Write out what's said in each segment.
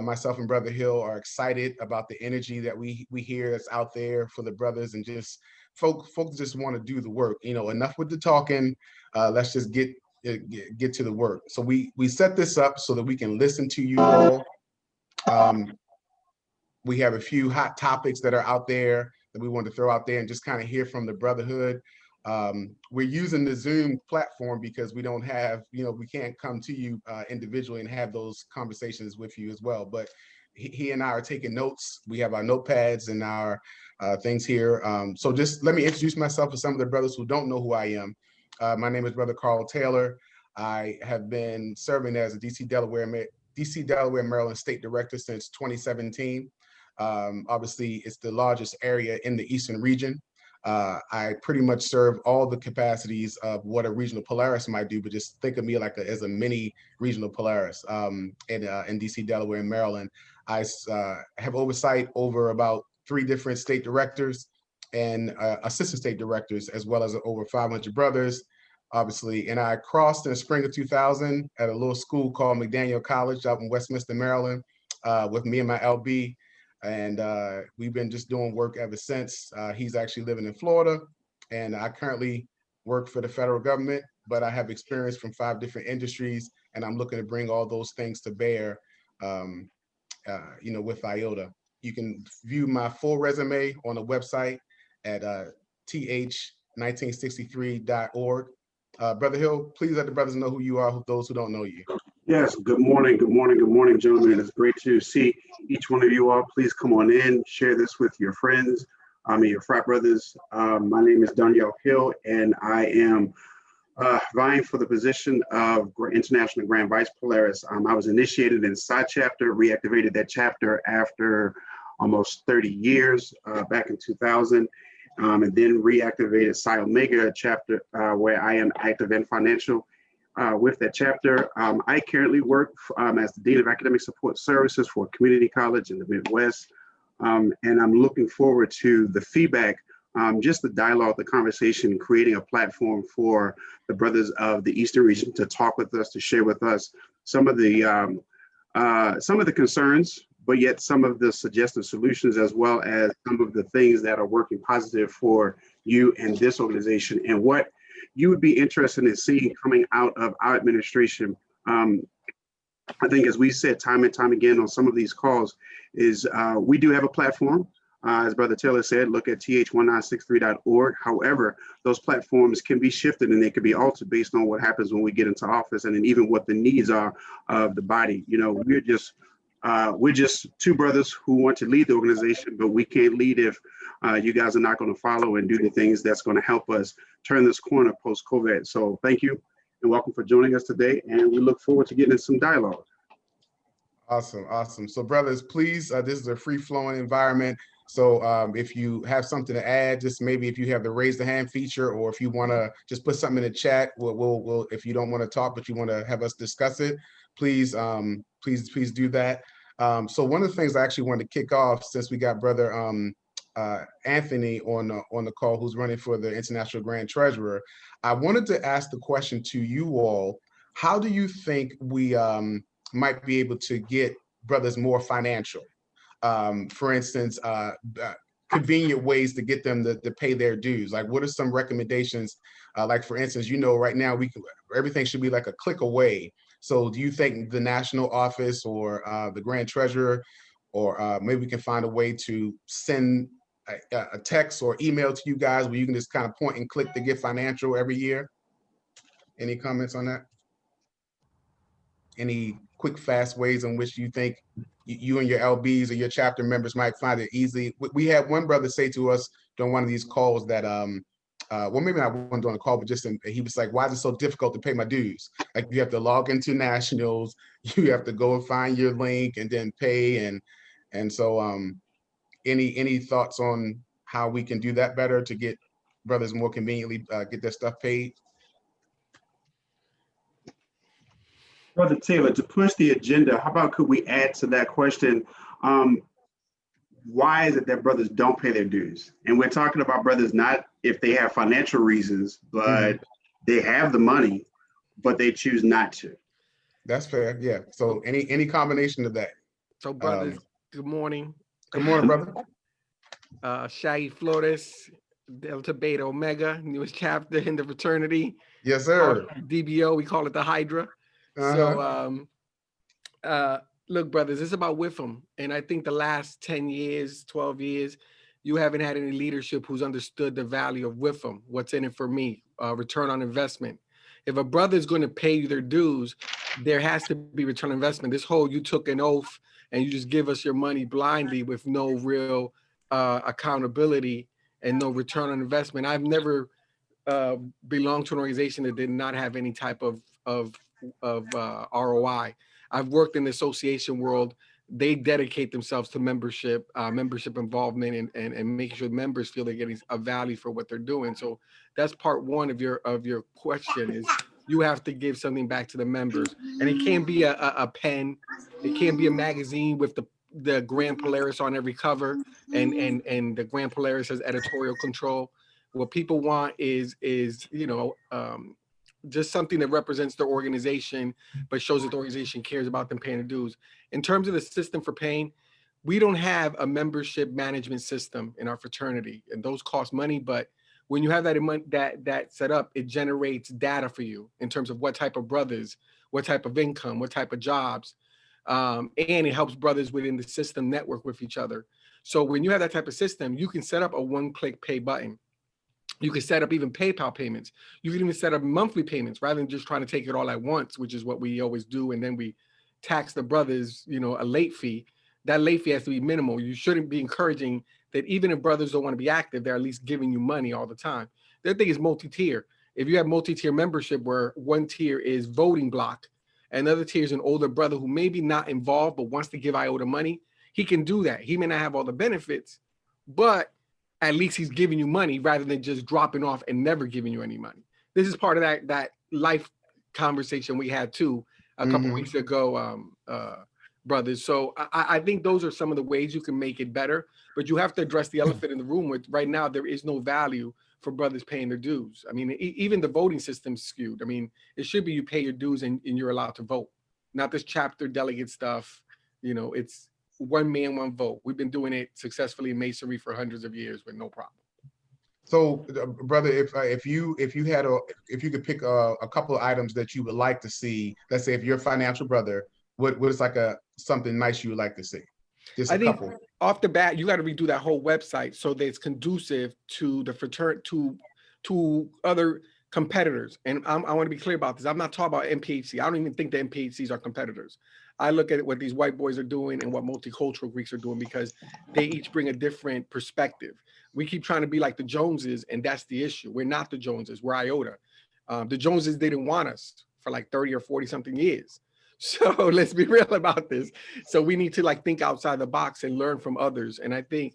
Myself and Brother Hill are excited about the energy that we hear that's out there for the brothers, and just folks just want to do the work. Enough with the talking. Let's just get to the work. So we set this up so that we can listen to you all. Um, we have a few hot topics that are out there that we want to throw out there and just kind of hear from the brotherhood. We're using the Zoom platform because we don't have, we can't come to you individually and have those conversations with you as well. But he and I are taking notes. We have our notepads and our things here. So just let me introduce myself to some of the brothers who don't know who I am. My name is Brother Carl Taylor. I have been serving as a DC, Delaware, Maryland State Director since 2017. Obviously, it's the largest area in the Eastern region. I pretty much serve all the capacities of what a regional Polaris might do, but just think of me like as a mini regional Polaris in DC, Delaware, and Maryland. I have oversight over about 3 different state directors and assistant state directors, as well as over 500 brothers, obviously. And I crossed in the spring of 2000 at a little school called McDaniel College out in Westminster, Maryland, with me and my LB. And we've been just doing work ever since. He's actually living in Florida, and I currently work for the federal government, but I have experience from 5 different industries, and I'm looking to bring all those things to bear, with Iota. You can view my full resume on the website at th1963.org. Brother Hill, please let the brothers know who you are, those who don't know you. Yes, good morning, gentlemen. It's great to see each one of you all. Please come on in, share this with your friends, your frat brothers. My name is Donyel Hill, and I am vying for the position of International Grand Vice Polaris. I was initiated in Psi chapter, reactivated that chapter after almost 30 years back in 2000, and then reactivated Psi Omega chapter, where I am active and financial. With that chapter, I currently work as the Dean of Academic Support Services for a community college in the Midwest, and I'm looking forward to the feedback, just the dialogue, the conversation, creating a platform for the brothers of the Eastern region to talk with us, to share with us some of the concerns, but yet some of the suggested solutions, as well as some of the things that are working positive for you and this organization, and what you would be interested in seeing coming out of our administration. I think, as we said time and time again on some of these calls, is we do have a platform. As Brother Taylor said, look at th1963.org. However, those platforms can be shifted and they can be altered based on what happens when we get into office, and then even what the needs are of the body. We're just 2 brothers who want to lead the organization, but we can't lead if you guys are not going to follow and do the things that's going to help us turn this corner post-COVID. So thank you and welcome for joining us today, and we look forward to getting in some dialogue. Awesome. So brothers, please, this is a free-flowing environment. So if you have something to add, just maybe if you have the raise the hand feature, or if you want to just put something in the chat, we'll if you don't want to talk, but you want to have us discuss it, please do that. So one of the things I actually wanted to kick off, since we got Brother Anthony on the call, who's running for the International Grand Treasurer, I wanted to ask the question to you all: how do you think we might be able to get brothers more financial? For instance, convenient ways to get them to pay their dues. Like, what are some recommendations? Like, for instance, right now everything should be like a click away. So do you think the national office or the Grand Treasurer, or maybe we can find a way to send a text or email to you guys where you can just kind of point and click to get financial every year? Any comments on that? Any quick, fast ways in which you think you and your LBs or your chapter members might find it easy? We had one brother say to us during one of these calls that, well, maybe not one during the call, but he was like, why is it so difficult to pay my dues? Like, you have to log into Nationals, you have to go and find your link and then pay. And so any thoughts on how we can do that better to get brothers more conveniently get their stuff paid? Brother Taylor, to push the agenda, how about could we add to that question, why is it that brothers don't pay their dues? And we're talking about brothers not if they have financial reasons, but they have the money, but they choose not to. That's fair. Yeah. So any combination of that. So brothers, Um, good morning. good morning, brother. Shaggy Flores, Delta Beta Omega, newest chapter in the fraternity. Yes, Called sir. DBO, we call it the Hydra. So look, brothers, it's about WIFM. And I think the last 10 years, 12 years, you haven't had any leadership who's understood the value of WIFM. What's in it for me? Return on investment. If a brother is going to pay you their dues, there has to be return on investment. This whole you took an oath and you just give us your money blindly with no real accountability and no return on investment. I've never belonged to an organization that did not have any type of ROI. I've worked in the association world. They dedicate themselves to membership involvement, and making sure members feel they're getting a value for what they're doing. So that's part one of your question is you have to give something back to the members. And it can't be a pen. It can't be a magazine with the Grand Polaris on every cover and the Grand Polaris has editorial control. What people want is just something that represents their organization, but shows that the organization cares about them paying their dues. In terms of the system for paying, we don't have a membership management system in our fraternity, and those cost money. But when you have that set up, it generates data for you in terms of what type of brothers, what type of income, what type of jobs, and it helps brothers within the system network with each other. So when you have that type of system, you can set up a one-click pay button. You can set up even PayPal payments. You can even set up monthly payments rather than just trying to take it all at once, which is what we always do. And then we tax the brothers, a late fee. That late fee has to be minimal. You shouldn't be encouraging that even if brothers don't want to be active, they're at least giving you money all the time. The other thing is multi-tier. If you have multi-tier membership where one tier is voting block, another tier is an older brother who maybe not involved but wants to give Iota money, he can do that. He may not have all the benefits, but at least he's giving you money rather than just dropping off and never giving you any money. This is part of that life conversation we had too a couple weeks ago, brothers. So I think those are some of the ways you can make it better, but you have to address the elephant in the room. With right now, there is no value for brothers paying their dues. I mean, even the voting system's skewed. I mean, it should be you pay your dues and you're allowed to vote, not this chapter delegate stuff. It's one man, one vote. We've been doing it successfully in Masonry for hundreds of years with no problem. So, brother, if you could pick a couple of items that you would like to see, let's say if you're a financial brother, what is like something nice you would like to see? Just a couple. Off the bat, you got to redo that whole website so that it's conducive to the fraternity, to other competitors. And I want to be clear about this. I'm not talking about MPHC. I don't even think the MPHCs are competitors. I look at what these white boys are doing and what multicultural Greeks are doing because they each bring a different perspective. We keep trying to be like the Joneses, and that's the issue. We're not the Joneses. We're Iota. The Joneses didn't want us for like 30 or 40 something years. So let's be real about this. So we need to think outside the box and learn from others. And I think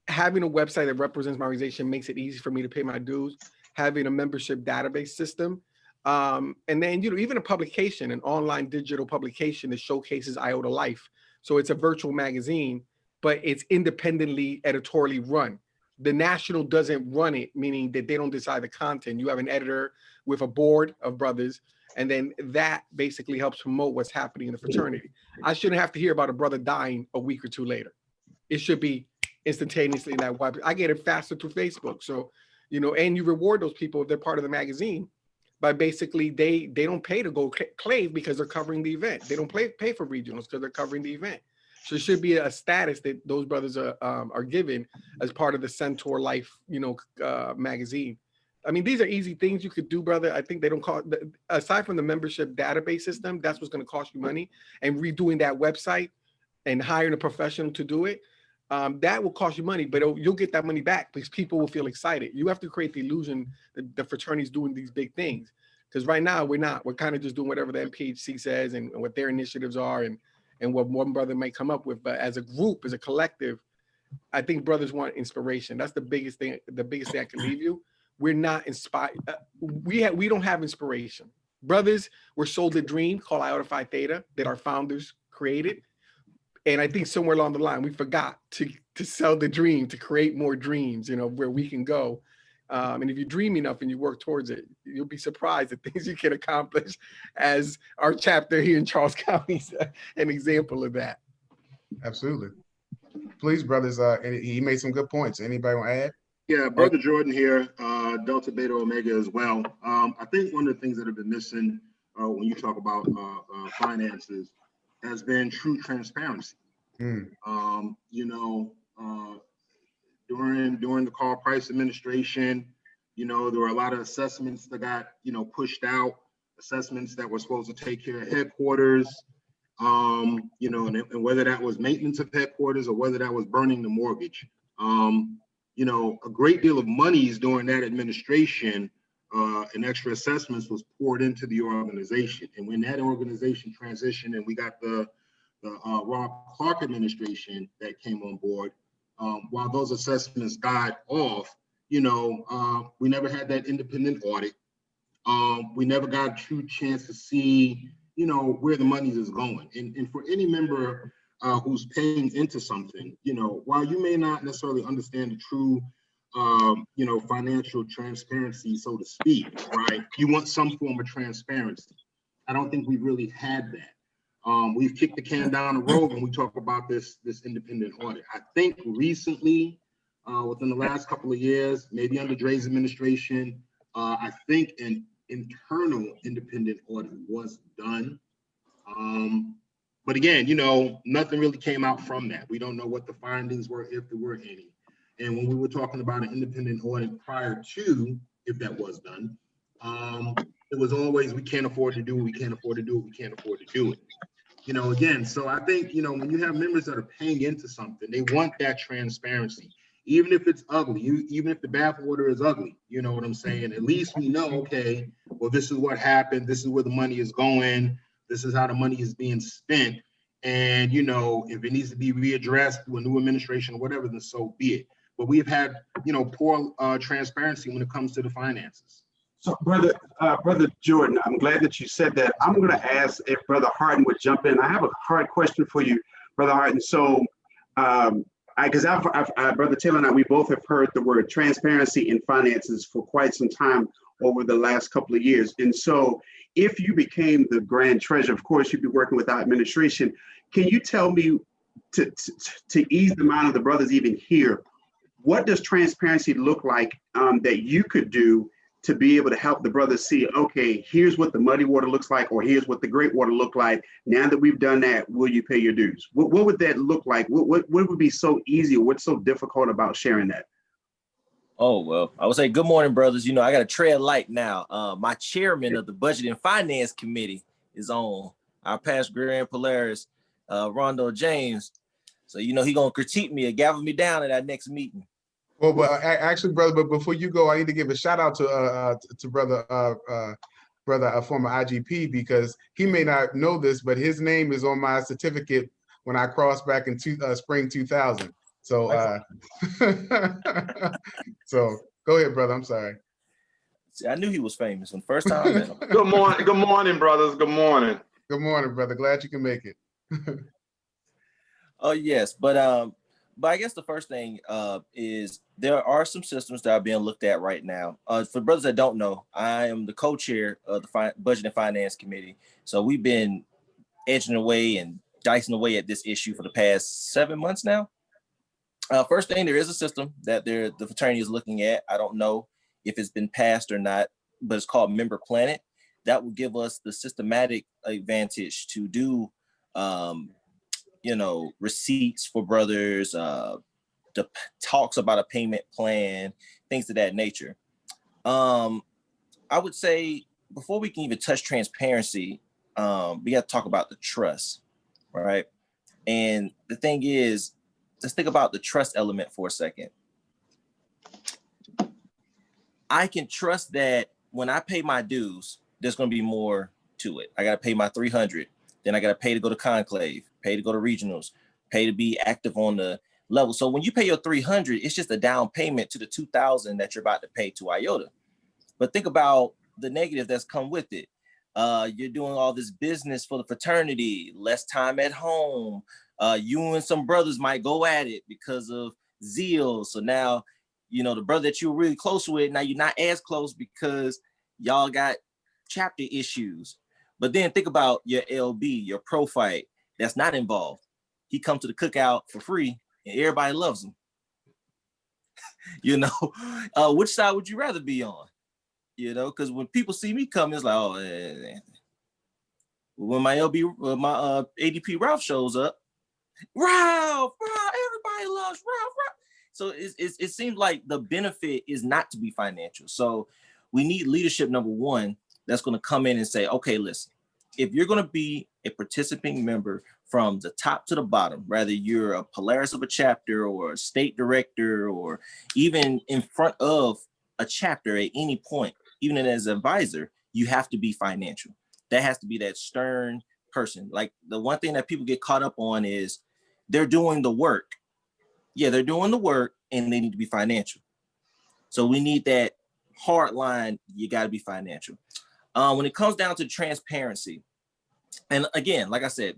having a website that represents my organization makes it easy for me to pay my dues. Having a membership database system, and then even a publication, an online digital publication that showcases Iota Life. So it's a virtual magazine, but it's independently editorially run. The National doesn't run it, meaning that they don't decide the content. You have an editor with a board of brothers, and then that basically helps promote what's happening in the fraternity. I shouldn't have to hear about a brother dying a week or two later. It should be instantaneously in that web. I get it faster through Facebook. So, and you reward those people if they're part of the magazine by basically they don't pay to go clave because they're covering the event. They don't pay for regionals because they're covering the event. So it should be a status that those brothers are given as part of the Centaur Life, magazine. I mean, these are easy things you could do, brother. I think they don't cost, aside from the membership database system, that's what's going to cost you money. And redoing that website and hiring a professional to do it, that will cost you money, but you'll get that money back because people will feel excited. You have to create the illusion that the fraternity's doing these big things. Because right now we're not. We're kind of just doing whatever the MPHC says and what their initiatives are and what one brother may come up with. But as a group, as a collective, I think brothers want inspiration. That's the biggest thing. The biggest thing I can leave you. We're not inspired. We don't have inspiration. Brothers were sold a dream called Iota Phi Theta that our founders created. And I think somewhere along the line, we forgot to sell the dream, to create more dreams, where we can go. And if you dream enough and you work towards it, you'll be surprised at things you can accomplish, as our chapter here in Charles County is an example of that. Absolutely. Please, brothers, and he made some good points. Anybody want to add? Yeah, Brother Jordan here, Delta Beta Omega as well. I think one of the things that have been missing when you talk about finances has been true transparency. You know, during the Carl Price administration, you know, there were a lot of assessments that got, you know, pushed out, assessments that were supposed to take care of headquarters, you know, and whether that was maintenance of headquarters or whether that was burning the mortgage. You know, a great deal of monies during that administration and extra assessments was poured into the organization. And when that organization transitioned and we got the Rob Clark administration that came on board, while those assessments died off, you know, we never had that independent audit. We never got a true chance to see, you know, where the money is going. And for any member who's paying into something, you know, while you may not necessarily understand the true, you know, financial transparency, so to speak, right? You want some form of transparency. I don't think we've really had that. We've kicked the can down the road when we talk about this independent audit. I think recently, within the last couple of years, maybe under Dre's administration, I think an internal independent audit was done. But again, you know, nothing really came out from that. We don't know what the findings were, if there were any. And when we were talking about an independent audit prior to, if that was done, it was always, we can't afford to do it, we can't afford to do it, we can't afford to do it. You know, again, so I think, you know, when you have members that are paying into something, they want that transparency. Even if it's ugly, even if the bathwater is ugly, you know what I'm saying? At least we know, okay, well, this is what happened, this is where the money is going, this is how the money is being spent. And, you know, if it needs to be readdressed through a new administration or whatever, then so be it. But we've had, you know, poor transparency when it comes to the finances. So, Brother Jordan, I'm glad that you said that. I'm going to ask if Brother Harden would jump in. I have a hard question for you, Brother Harden. So, because Brother Taylor and I, we both have heard the word transparency in finances for quite some time over the last couple of years. And so, if you became the grand treasurer, of course, you'd be working with our administration. Can you tell me, to ease the mind of the brothers even here, what does transparency look like that you could do to be able to help the brothers see, okay, here's what the muddy water looks like, or here's what the great water look like. Now that we've done that, will you pay your dues? What would that look like? What would be so easy, or what's so difficult about sharing that? Oh, well, I would say good morning, brothers. You know, I got to tread light now. My chairman of the Budget and Finance Committee is on, our past Grand Polaris, Rondo James. So, you know, he going to critique me or gavel me down at our next meeting. Well, but actually, brother, but before you go, I need to give a shout out to brother, former IGP, because he may not know this, but his name is on my certificate when I crossed back in spring 2000. So, so go ahead, brother. I'm sorry. See, I knew he was famous when the first time I met him. Good morning, brothers. Good morning. Good morning, brother. Glad you can make it. Oh yes, but I guess the first thing is there are some systems that are being looked at right now. For brothers that don't know, I am the co-chair of the Budget and Finance Committee. So we've been edging away and dicing away at this issue for the past 7 months now. First thing, there is a system that the fraternity is looking at. I don't know if it's been passed or not, but it's called Member Planet. That will give us the systematic advantage to do you know, receipts for brothers, the talks about a payment plan, things of that nature. I would say before we can even touch transparency, we have to talk about the trust, right? And the thing is, let's think about the trust element for a second. I can trust that when I pay my dues, there's going to be more to it. I got to pay my 300. Then I got to pay to go to conclave, pay to go to regionals, pay to be active on the level. So when you pay your 300, it's just a down payment to the 2,000 that you're about to pay to Iota. But think about the negative that's come with it. You're doing all this business for the fraternity, less time at home. You and some brothers might go at it because of zeal. So now You know, the brother that you were really close with, now you're not as close because y'all got chapter issues. But then think about your LB, your pro fight that's not involved. He comes to the cookout for free and everybody loves him. You know, which side would you rather be on? You know, because when people see me come, it's like, oh, when my my ADP Ralph shows up, Ralph, everybody loves Ralph. So it seems like the benefit is not to be financial. So we need leadership, number one, that's going to come in and say, okay, listen, if you're going to be a participating member from the top to the bottom, whether you're a Polaris of a chapter or a state director, or even in front of a chapter at any point, even as an advisor, you have to be financial. That has to be that stern person. Like the one thing that people get caught up on is they're doing the work. Yeah, they're doing the work and they need to be financial. So we need that hard line. You got to be financial. When it comes down to transparency, and again, like I said,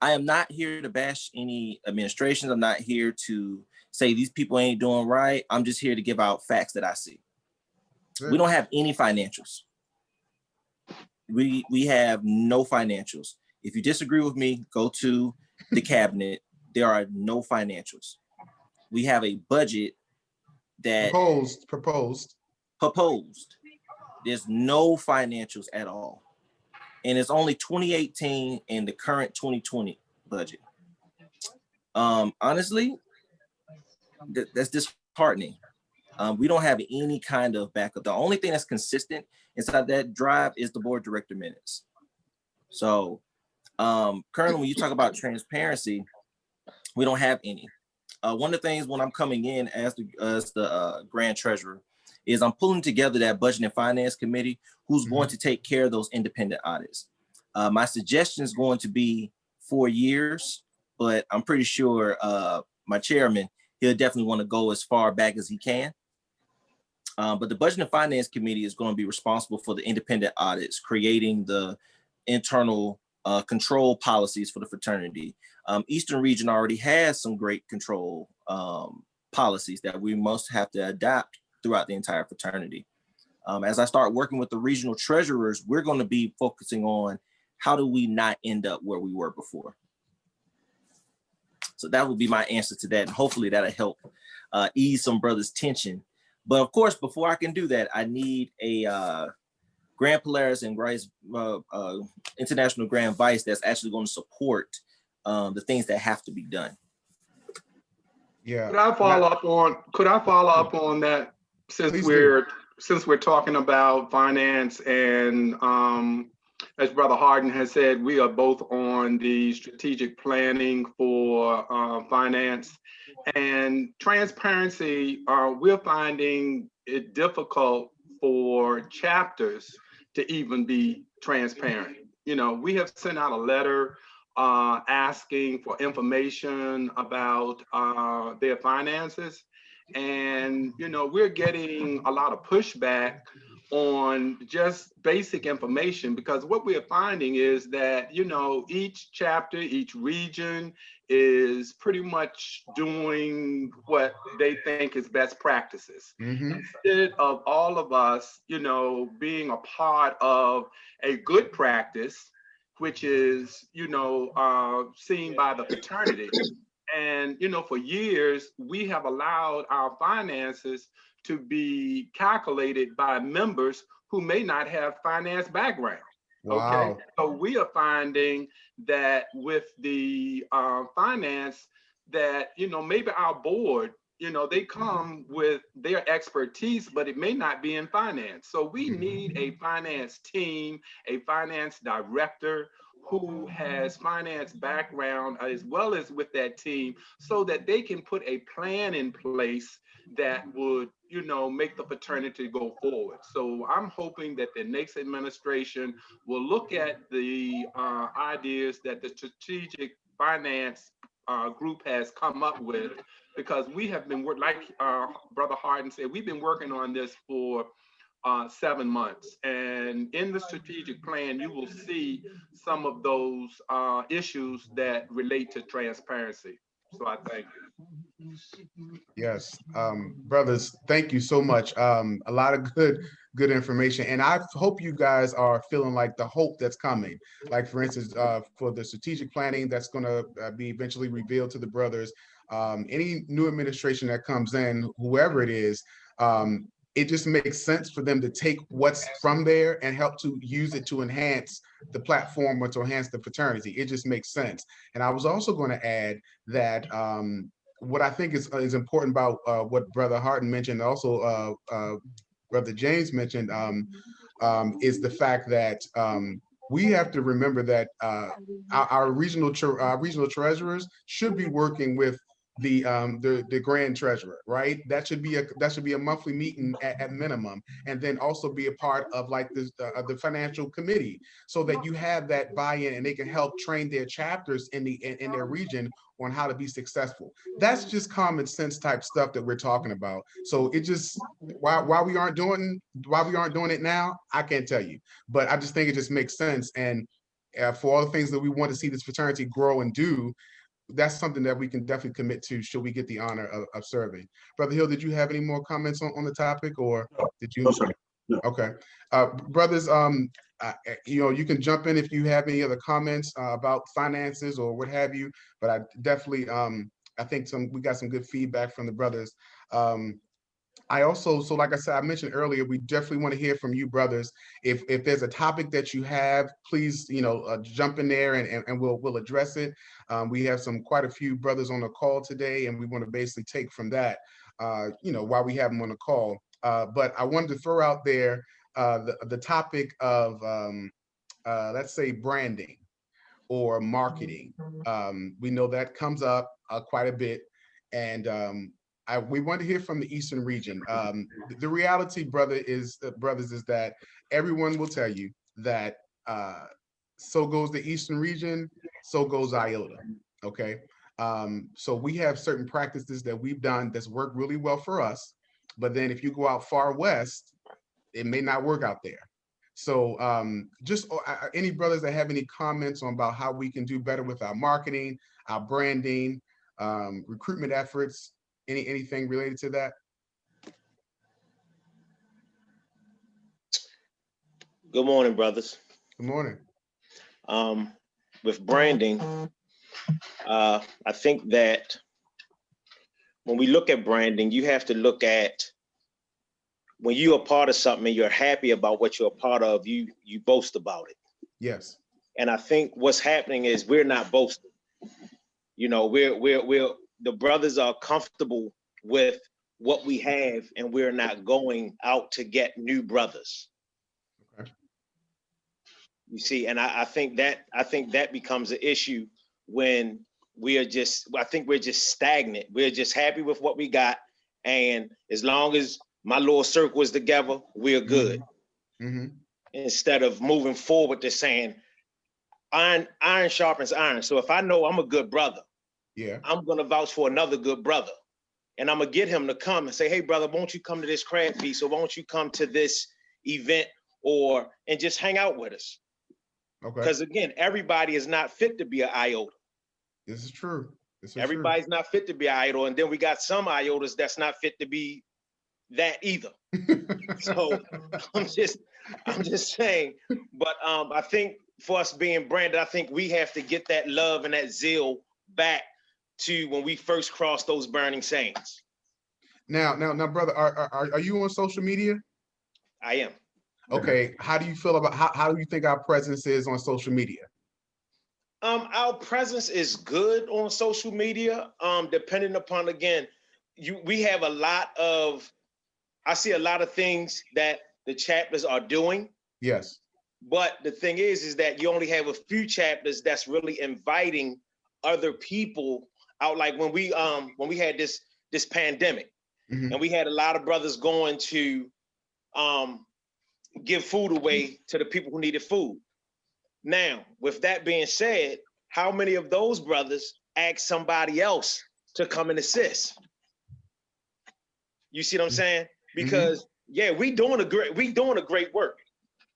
I am not here to bash any administrations. I'm not here to say these people ain't doing right. I'm just here to give out facts that I see. Good. We don't have any financials. We have no financials. If you disagree with me, go to the cabinet. There are no financials. We have a budget that proposed. There's no financials at all. And it's only 2018 and the current 2020 budget. Honestly, that's disheartening. We don't have any kind of backup. The only thing that's consistent inside that drive is the board director minutes. So currently, when you talk about transparency, we don't have any. One of the things when I'm coming in as the grand treasurer is I'm pulling together that budget and finance committee who's going to take care of those independent audits. My suggestion is going to be 4 years, but I'm pretty sure my chairman, he'll definitely want to go as far back as he can. But the budget and finance committee is going to be responsible for the independent audits, creating the internal control policies for the fraternity. Eastern region already has some great control policies that we must have to adapt throughout the entire fraternity. As I start working with the regional treasurers, we're going to be focusing on how do we not end up where we were before. So that would be my answer to that. And hopefully that'll help ease some brothers' tension. But of course, before I can do that, I need a Grand Polaris and International Grand Vice that's actually going to support the things that have to be done. Yeah. Could I follow up on that since we're talking about finance and as Brother Harden has said, we are both on the strategic planning for finance and transparency. We're finding it difficult for chapters to even be transparent. You know, we have sent out a letter asking for information about their finances. And, you know, we're getting a lot of pushback on just basic information, because what we're finding is that, you know, each chapter, each region is pretty much doing what they think is best practices. Instead of all of us, you know, being a part of a good practice, which is, you know, seen by the fraternity. And, you know, for years, we have allowed our finances to be calculated by members who may not have finance background. Wow. Okay, so we are finding that with the finance that, you know, maybe our board, you know, they come with their expertise, but it may not be in finance. So we need a finance team, a finance director who has finance background as well as with that team, so that they can put a plan in place that would, you know, make the fraternity go forward. So I'm hoping that the next administration will look at the ideas that the strategic finance group has come up with, because we have been like Brother Harden said, we've been working on this for 7 months. And in the strategic plan, you will see some of those issues that relate to transparency. So I thank you. Yes, brothers, thank you so much. A lot of good information, and I hope you guys are feeling like the hope that's coming. Like for instance, for the strategic planning that's going to be eventually revealed to the brothers. Any new administration that comes in, whoever it is, it just makes sense for them to take what's from there and help to use it to enhance the platform or to enhance the fraternity. It just makes sense. And I was also going to add that what I think is important about what Brother Harden mentioned, also Brother James mentioned, is the fact that we have to remember that our regional treasurers should be working with the grand treasurer, right? That should be a monthly meeting at minimum, and then also be a part of like the financial committee, so that you have that buy-in and they can help train their chapters in their region on how to be successful. That's just common sense type stuff that we're talking about. So it just why we aren't doing it now, I can't tell you, but I just think it just makes sense. And for all the things that we want to see this fraternity grow and do, that's something that we can definitely commit to should we get the honor of serving. Brother Hill, did you have any more comments on the topic, or did you? No, sir. No. Okay. Brothers, you can jump in if you have any other comments about finances or what have you, but I definitely, I think we got some good feedback from the brothers. I also, so like I said, I mentioned earlier, we definitely want to hear from you brothers. If there's a topic that you have, please, jump in there and we'll address it. We have quite a few brothers on the call today, and we want to basically take from that, while we have them on the call. But I wanted to throw out there the topic of, let's say, branding or marketing. We know that comes up quite a bit, and we want to hear from the Eastern region. The reality, brothers, is that everyone will tell you that so goes the Eastern region, so goes Iota. Okay, so we have certain practices that we've done that's worked really well for us, but then if you go out far west, it may not work out there. So just any brothers that have any comments on about how we can do better with our marketing, our branding, recruitment efforts, anything related to that? Good morning, brothers. Good morning. With branding, I think that when we look at branding, you have to look at when you're a part of something and you're happy about what you're a part of, you boast about it. Yes. And I think what's happening is we're not boasting. We're the brothers are comfortable with what we have, and we're not going out to get new brothers. Okay. You see, and I think that becomes an issue when we're just stagnant. We're just happy with what we got, and as long as my little circle is together, we're good. Mm-hmm. Instead of moving forward to saying, iron sharpens iron. So if I know I'm a good brother, yeah, I'm gonna vouch for another good brother, and I'm gonna get him to come and say, hey brother, won't you come to this crab feast, or won't you come to this event, and just hang out with us? Okay. Because again, everybody is not fit to be an Iota. This is true. Everybody's not fit to be an Iota, and then we got some Iotas that's not fit to be that either. So I'm just saying, but I think for us being branded, I think we have to get that love and that zeal back to when we first crossed those burning sands. Now, brother, are you on social media? I am. Okay. How do you feel about how do you think our presence is on social media? Our presence is good on social media. Depending upon, again, we have I see a lot of things that the chapters are doing. Yes. But the thing is that you only have a few chapters that's really inviting other people out. Like when we had this pandemic, mm-hmm. and we had a lot of brothers going to give food away to the people who needed food. Now, with that being said, how many of those brothers asked somebody else to come and assist? You see what I'm saying? Because yeah, we doing a great work.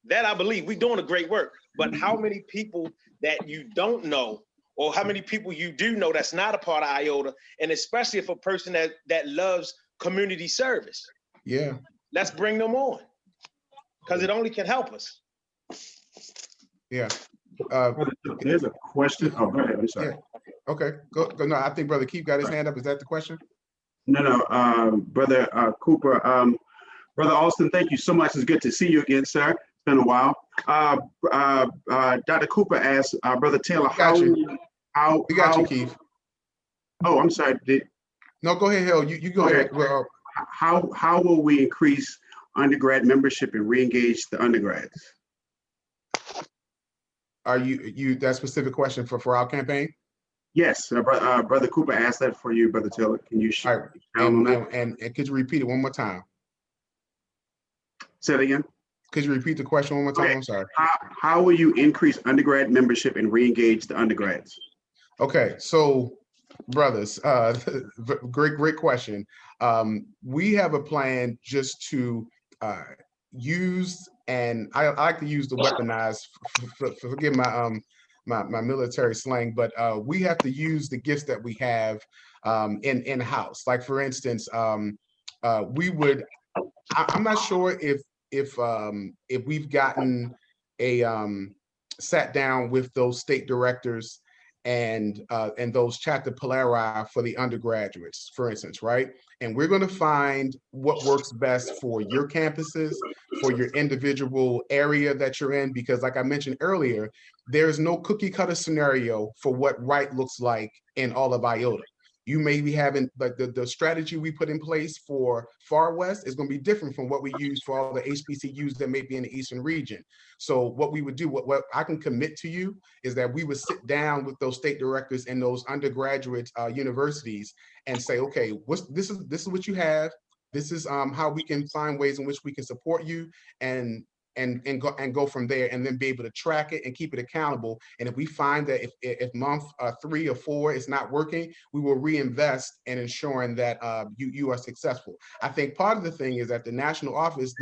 That I believe we doing a great work. But how many people that you don't know or how many people you do know that's not a part of Iota, and especially if a person that loves community service. Yeah. Let's bring them on, because it only can help us. Yeah. There's a question. Oh, go ahead. I'm sorry. Yeah. Okay. Go. No, I think Brother Keith got his hand up. Is that the question? No, Brother Cooper. Brother Austin, thank you so much. It's good to see you again, sir. It's been a while. Dr. Cooper asked Brother Taylor, We got you, Keith. Oh, I'm sorry. No, go ahead, Hill. You go ahead. Well, how will we increase undergrad membership and re-engage the undergrads? Are you that specific question for our campaign? Yes, Brother Cooper asked that for you, Brother Taylor. Can you share on that? And could you repeat it one more time? Say it again. Could you repeat the question one more time? Okay. I'm sorry. How will you increase undergrad membership and re-engage the undergrads? Okay, so brothers, great question. We have a plan just to use, and I like to use the weaponized, forgive my military slang, but we have to use the gifts that we have in-house. Like for instance, we would, I'm not sure if we've gotten a sat down with those state directors and those chapter polari for the undergraduates, for instance, right? And we're going to find what works best for your campuses, for your individual area that you're in, because like I mentioned earlier, there's no cookie cutter scenario for what right looks like in all of Iota. You may be having, like the strategy we put in place for Far West is going to be different from what we use for all the HBCUs that may be in the Eastern region. So what we would do, what I can commit to you is that we would sit down with those state directors and those undergraduate universities and say, okay, this is what you have. This is how we can find ways in which we can support you and go from there, and then be able to track it and keep it accountable. And if we find that if month 3 or 4 is not working, we will reinvest in ensuring that you are successful. I think part of the thing is that the national office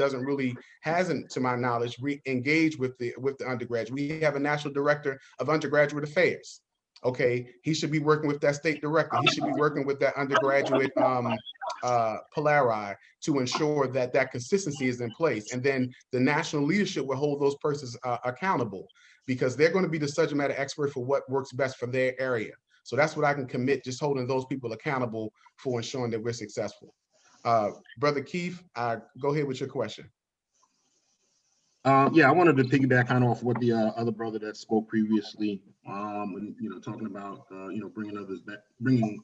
hasn't, to my knowledge, re-engaged with the undergrads. We have a national director of undergraduate affairs. Okay, he should be working with that state director. He should be working with that undergraduate polari to ensure that consistency is in place. And then the national leadership will hold those persons accountable, because they're going to be the subject matter expert for what works best for their area. So that's what I can commit, just holding those people accountable for ensuring that we're successful. Brother Keith, go ahead with your question. Yeah, I wanted to piggyback kind of off what the other brother that spoke previously, and talking about bringing others back, bringing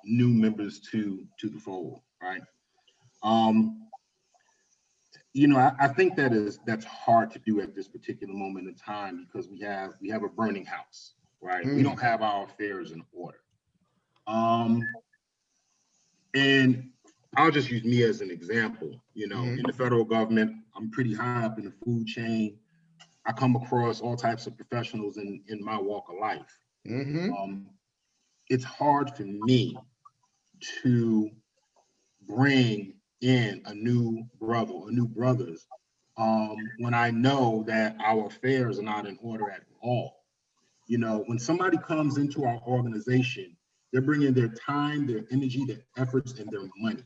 new members to the fold, right? I think that's hard to do at this particular moment in time, because we have a burning house, right? We don't have our affairs in order. And I'll just use me as an example. In the federal government, I'm pretty high up in the food chain. I come across all types of professionals in my walk of life. It's hard for me to bring in a new brother or new brothers when I know that our affairs are not in order at all. When somebody comes into our organization, they're bringing their time, their energy, their efforts, and their money,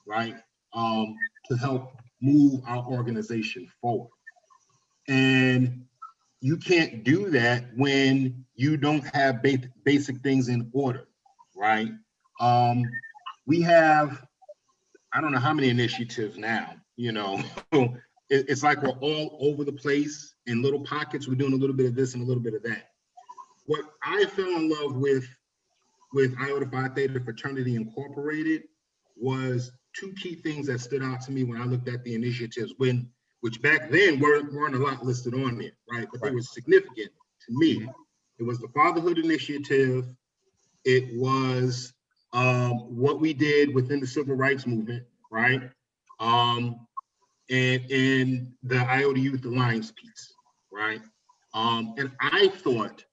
right? To help move our organization forward. And you can't do that when you don't have basic things in order, right? We have, I don't know how many initiatives now, it's like we're all over the place in little pockets. We're doing a little bit of this and a little bit of that. What I fell in love with Iota Phi Theta Fraternity Incorporated was 2 key things that stood out to me when I looked at the initiatives, which back then weren't a lot listed on there, right? But they were significant to me. It was the Fatherhood Initiative. It was what we did within the Civil Rights Movement, right? And the Iota Youth Alliance piece, right? And I thought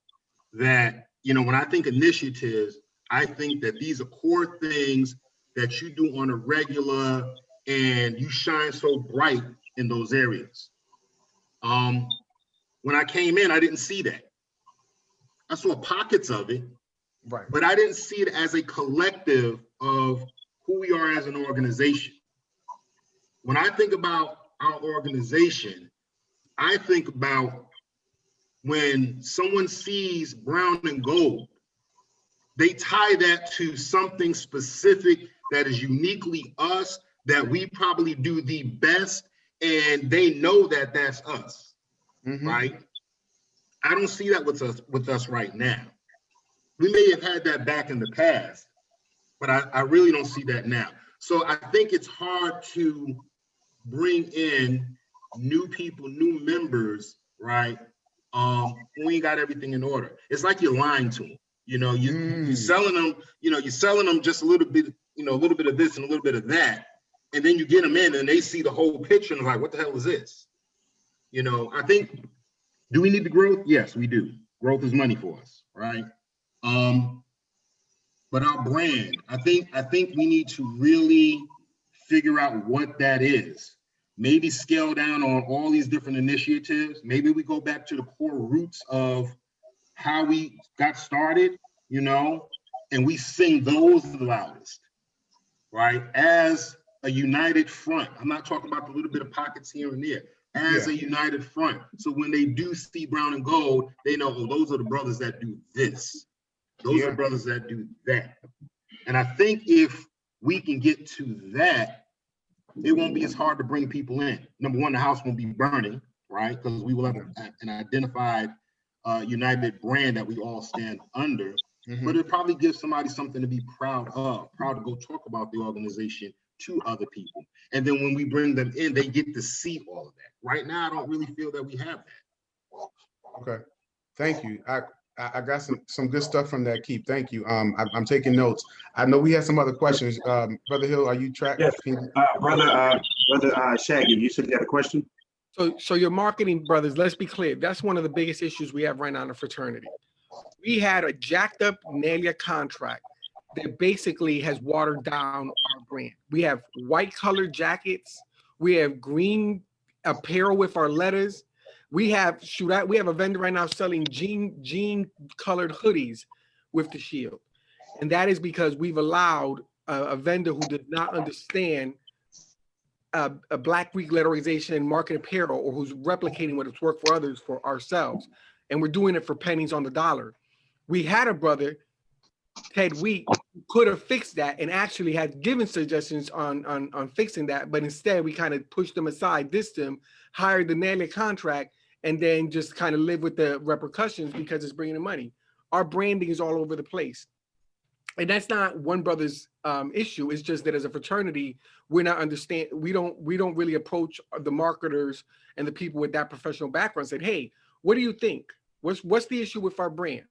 that, when I think initiatives, I think that these are core things that you do on a regular, and you shine so bright in those areas. When I came in, I didn't see that. I saw pockets of it, Right. but I didn't see it as a collective of who we are as an organization. When I think about our organization, I think about when someone sees brown and gold, they tie that to something specific that is uniquely us, that we probably do the best, and they know that that's us, right? I don't see that with us right now. We may have had that back in the past, but I really don't see that now. So I think it's hard to bring in new people, new members, right? When we ain't got everything in order. It's like you're lying to them. You know, you're selling them, you're selling them just a little bit, a little bit of this and a little bit of that. And then you get them in and they see the whole picture and like, what the hell is this? I think, do we need the growth? Yes, we do. Growth is money for us, right? But our brand, I think we need to really figure out what that is. Maybe scale down on all these different initiatives. Maybe we go back to the core roots of how we got started, and we sing those the loudest, right? As a united front. I'm not talking about the little bit of pockets here and there. As a united front. So when they do see brown and gold, they know, oh, those are the brothers that do this. Those are brothers that do that. And I think if we can get to that, it won't be as hard to bring people in. Number one, the house won't be burning, right? Because we will have an identified united brand that we all stand under. But it probably gives somebody something to be proud of, proud to go talk about the organization to other people. And then when we bring them in, they get to see all of that. Right now, I don't really feel that we have that. Okay, thank you. I got some good stuff from that, Keith. Thank you. I'm taking notes. I know we had some other questions. Brother Hill, are you tracking? Yes, brother Shaggy, you said you had a question? So your marketing, brothers, let's be clear. That's one of the biggest issues we have right now in the fraternity. We had a jacked up NALIA contract that basically has watered down our brand. We have white colored jackets. We have green apparel with our letters. We have a vendor right now selling jean colored hoodies with the shield. And that is because we've allowed a vendor who does not understand a Black Greek letterization and market apparel, or who's replicating what has worked for others for ourselves. And we're doing it for pennies on the dollar. We had a brother, Ted Wheat, who could have fixed that and actually had given suggestions on fixing that. But instead, we kind of pushed them aside, dissed them, hired the NALIA contract, and then just kind of live with the repercussions because it's bringing in money. Our branding is all over the place. And that's not one brother's issue. It's just that as a fraternity, we don't really approach the marketers and the people with that professional background and say, hey, what do you think? What's the issue with our brand?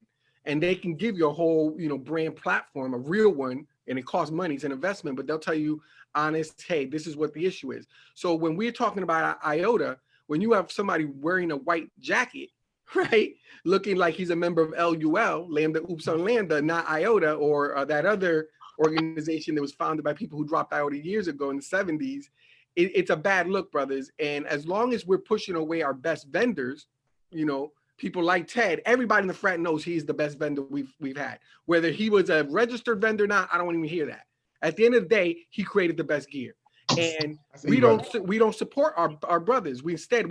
And they can give you a whole, brand platform, a real one, and it costs money, it's an investment, but they'll tell you honest, hey, this is what the issue is. So when we're talking about Iota, when you have somebody wearing a white jacket, right, looking like he's a member of LUL, Lambda Upsilon Lambda, not Iota, or that other organization that was founded by people who dropped Iota years ago in the 70s, it's a bad look, brothers. And as long as we're pushing away our best vendors, people like Ted, everybody in the frat knows he's the best vendor we've had. Whether he was a registered vendor or not, I don't even hear that. At the end of the day, he created the best gear. And we don't support our brothers. We send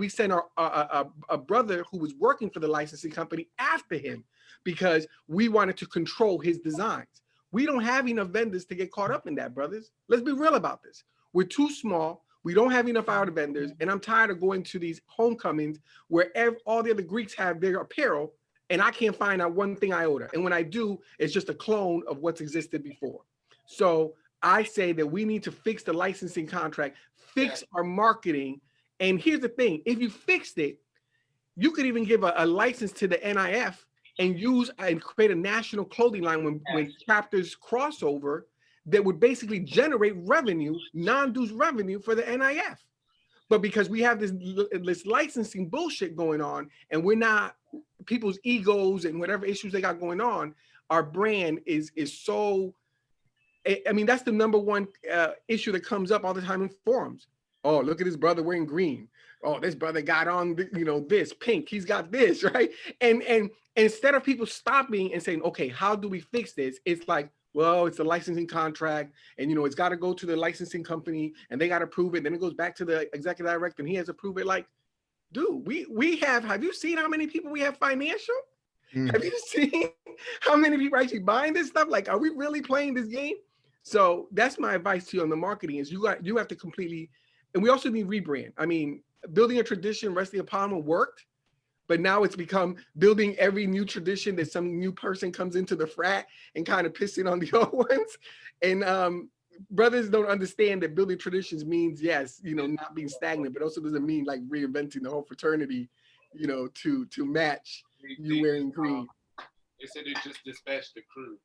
a brother who was working for the licensing company after him because we wanted to control his designs. We don't have enough vendors to get caught up in that, brothers. Let's be real about this. We're too small. We don't have enough Iota vendors, and I'm tired of going to these homecomings where all the other Greeks have their apparel, and I can't find out one thing Iota. And when I do, it's just a clone of what's existed before. So I say that we need to fix the licensing contract, fix our marketing. And here's the thing, if you fixed it, you could even give a license to the NIF and use and create a national clothing line when chapters cross over that would basically generate revenue, non-dues revenue for the NIF. But because we have this licensing bullshit going on, and we're not, people's egos and whatever issues they got going on, our brand is so, I mean, that's the number one issue that comes up all the time in forums. Oh, look at his brother wearing green. Oh, this brother got on, this pink. He's got this, right? And instead of people stopping and saying, okay, how do we fix this? It's like, well, it's a licensing contract, and it's got to go to the licensing company, and they got to approve it. Then it goes back to the executive director, and he has to approve it. Like, dude, we have you seen how many people we have financial? Have you seen how many people are actually buying this stuff? Like, are we really playing this game? So that's my advice to you on the marketing is you have to completely, and we also need rebrand. I mean, building a tradition, Wrestling Apollo worked, but now it's become building every new tradition that some new person comes into the frat and kind of pissing on the old ones. And brothers don't understand that building traditions means, yes, not being stagnant, but also doesn't mean like reinventing the whole fraternity, to match you wearing green. They said they just dispatched the crew.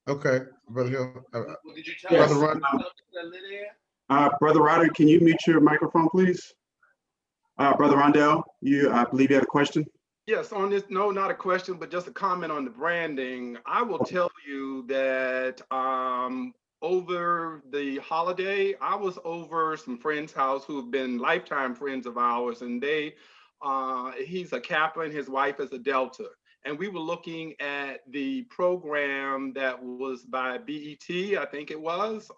Okay, Brother Hill. Did you tell Yes. us? Brother Ryder, can you mute your microphone, please? Brother Rondell, I believe you had a question. Yes, on this, no, not a question, but just a comment on the branding. I will tell you that over the holiday, I was over some friends' house who have been lifetime friends of ours, and he's a Kaplan, his wife is a Delta. And we were looking at the program that was by BET, I think it was,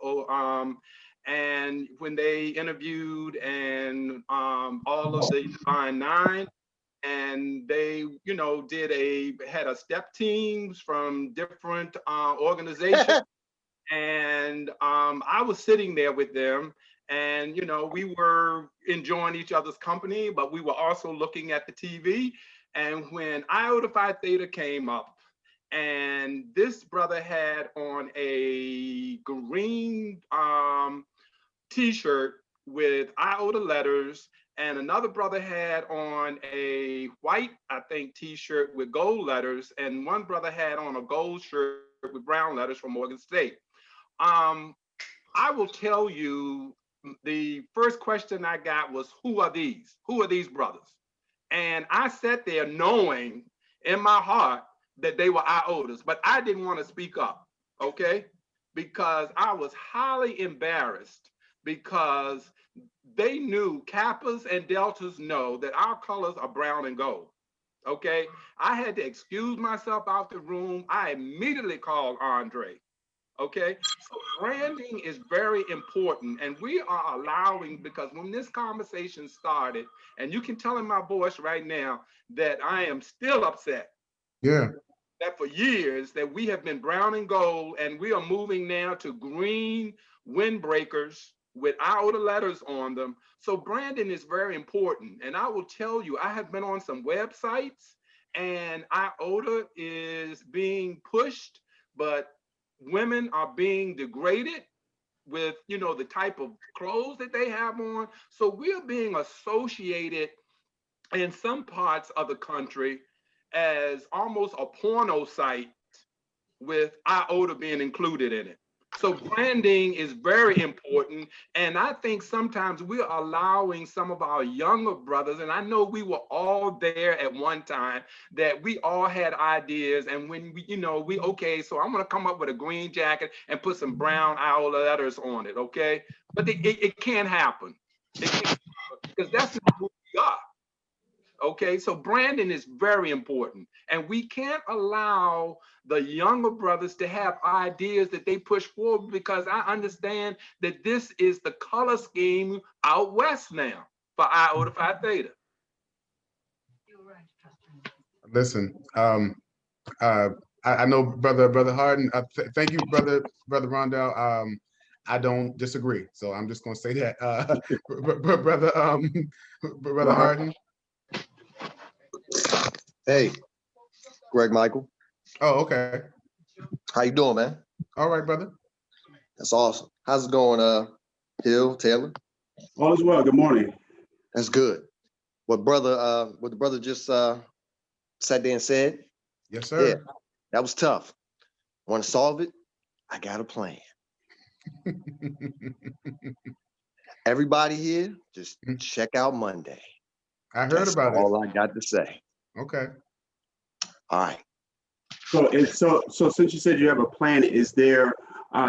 and when they interviewed and all of the Divine Nine, and they, had a step teams from different organizations. And I was sitting there with them, and, we were enjoying each other's company, but we were also looking at the TV. And when Iota Phi Theta came up, and this brother had on a green t-shirt with Iota letters, and another brother had on a white, I think, t-shirt with gold letters, and one brother had on a gold shirt with brown letters from Morgan State. I will tell you, the first question I got was, who are these? Who are these brothers? And I sat there knowing in my heart that they were Iotas, but I didn't want to speak up, okay? Because I was highly embarrassed, because they knew, Kappas and Deltas know that our colors are brown and gold, okay? I had to excuse myself out the room. I immediately called Andre, okay? So branding is very important, and we are allowing, because when this conversation started, and you can tell in my voice right now that I am still upset. Yeah. That for years that we have been brown and gold, and we are moving now to green windbreakers with Iota letters on them. So branding is very important. And I will tell you, I have been on some websites, and Iota is being pushed, but women are being degraded with, the type of clothes that they have on. So we're being associated in some parts of the country as almost a porno site with Iota being included in it. So branding is very important. And I think sometimes we're allowing some of our younger brothers, and I know we were all there at one time, that we all had ideas. And when we, okay, so I'm gonna come up with a green jacket and put some brown Iota letters on it, okay? But it can't happen. It can't happen, because that's not who we are. Okay, so branding is very important, and we can't allow the younger brothers to have ideas that they push forward, because I understand that this is the color scheme out west now for Iota Phi Theta. Listen, I know brother Harden. Thank you, brother Rondell. I don't disagree, so I'm just gonna say that, brother Harden. Hey, Greg Michael. Oh, okay. How you doing, man? All right, brother. That's awesome. How's it going, Hill, Taylor? All is well. Good morning. That's good. What the brother just sat there and said? Yes, sir. Yeah, that was tough. Want to solve it? I got a plan. Everybody here, just check out Monday. I heard about it. All I got to say. Okay. All right. So since you said you have a plan, is there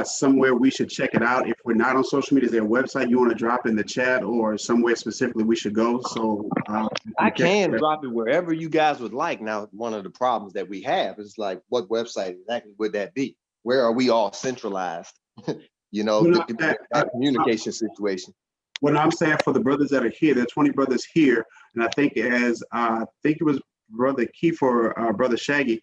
somewhere we should check it out? If we're not on social media, is there a website you want to drop in the chat or somewhere specifically we should go? So I can drop it wherever you guys would like. Now, one of the problems that we have is like, what website exactly would that be? Where are we all centralized? You know, that communication situation. What I'm saying for the brothers that are here, there are 20 brothers here, and I think it was Brother Keith or Brother Shaggy.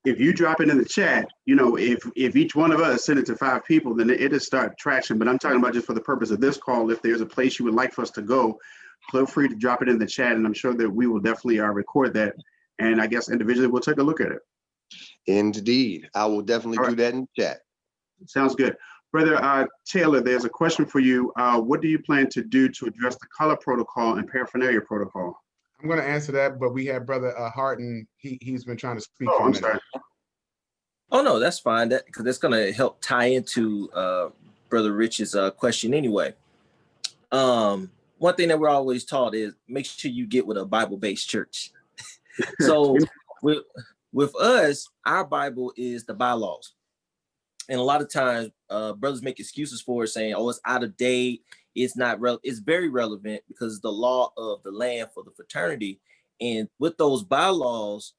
If you drop it in the chat, you know, if each one of us send it to 5 people, then it'll start traction. But I'm talking about just for the purpose of this call. If there's a place you would like for us to go, feel free to drop it in the chat, and I'm sure that we will definitely record that. And I guess individually we'll take a look at it. Indeed, I will definitely do that in the chat. Sounds good. Brother Taylor, there's a question for you. What do you plan to do to address the color protocol and paraphernalia protocol? I'm going to answer that, but we have Brother Harden. He's been trying to speak. Oh, I'm sorry. Oh no, that's fine. Because that's going to help tie into Brother Rich's question anyway. One thing that we're always taught is make sure you get with a Bible-based church. So with us, our Bible is the bylaws. And a lot of times, brothers make excuses for it, saying, "Oh, it's out of date. It's not it's very relevant because it's the law of the land for the fraternity." And with those bylaws,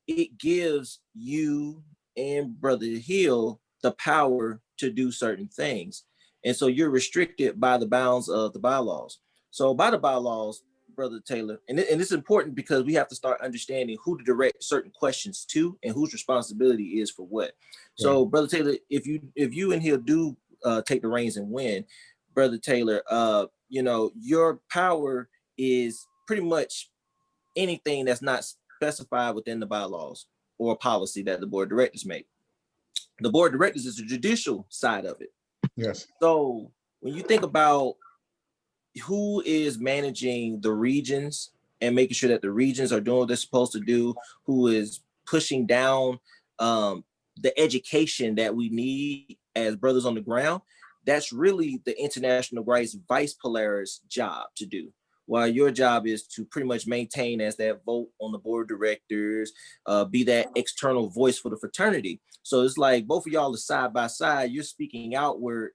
it gives you and Brother Hill the power to do certain things. And so you're restricted by the bounds of the bylaws. So by the bylaws, Brother Taylor, and it's important because we have to start understanding who to direct certain questions to and whose responsibility is for what. So, Brother Taylor, if you and Hill do take the reins and win, Brother Taylor, you know, your power is pretty much anything that's not specified within the bylaws or policy that the board of directors make. The board of directors is the judicial side of it. Yes. So when you think about who is managing the regions and making sure that the regions are doing what they're supposed to do, who is pushing down the education that we need as brothers on the ground, that's really the International Rights Vice Polar's job to do. While your job is to pretty much maintain as that vote on the board of directors, be that external voice for the fraternity. So it's like both of y'all are side by side. You're speaking outward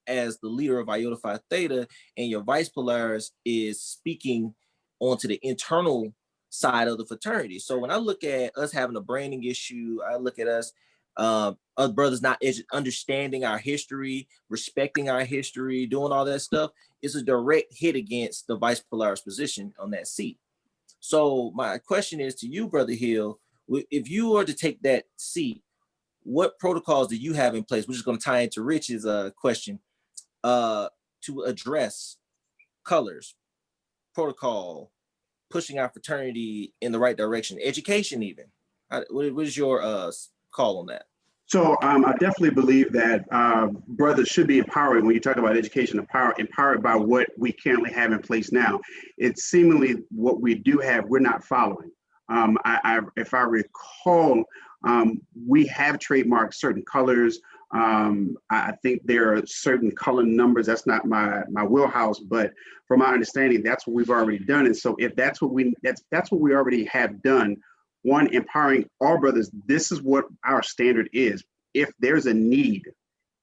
as the leader of Iota Phi Theta, and your Vice Polaris is speaking onto the internal side of the fraternity. So when I look at us having a branding issue, I look at us other brothers not understanding our history, respecting our history, doing all that stuff, is a direct hit against the Vice Polaris position on that seat. So my question is to you, Brother Hill, if you were to take that seat, what protocols do you have in place? We're just going to tie into Rich's question to address colors, protocol, pushing our fraternity in the right direction, education even. What is your call on that? So I definitely believe that brothers should be empowered. When you talk about education, empowered by what we currently have in place now. It's seemingly what we do have, we're not following. If I recall, we have trademarked certain colors. I think there are certain color numbers. That's not my wheelhouse, but from my understanding, that's what we've already done. And so if that's what we already have done, one, empowering our brothers, this is what our standard is. If there's a need,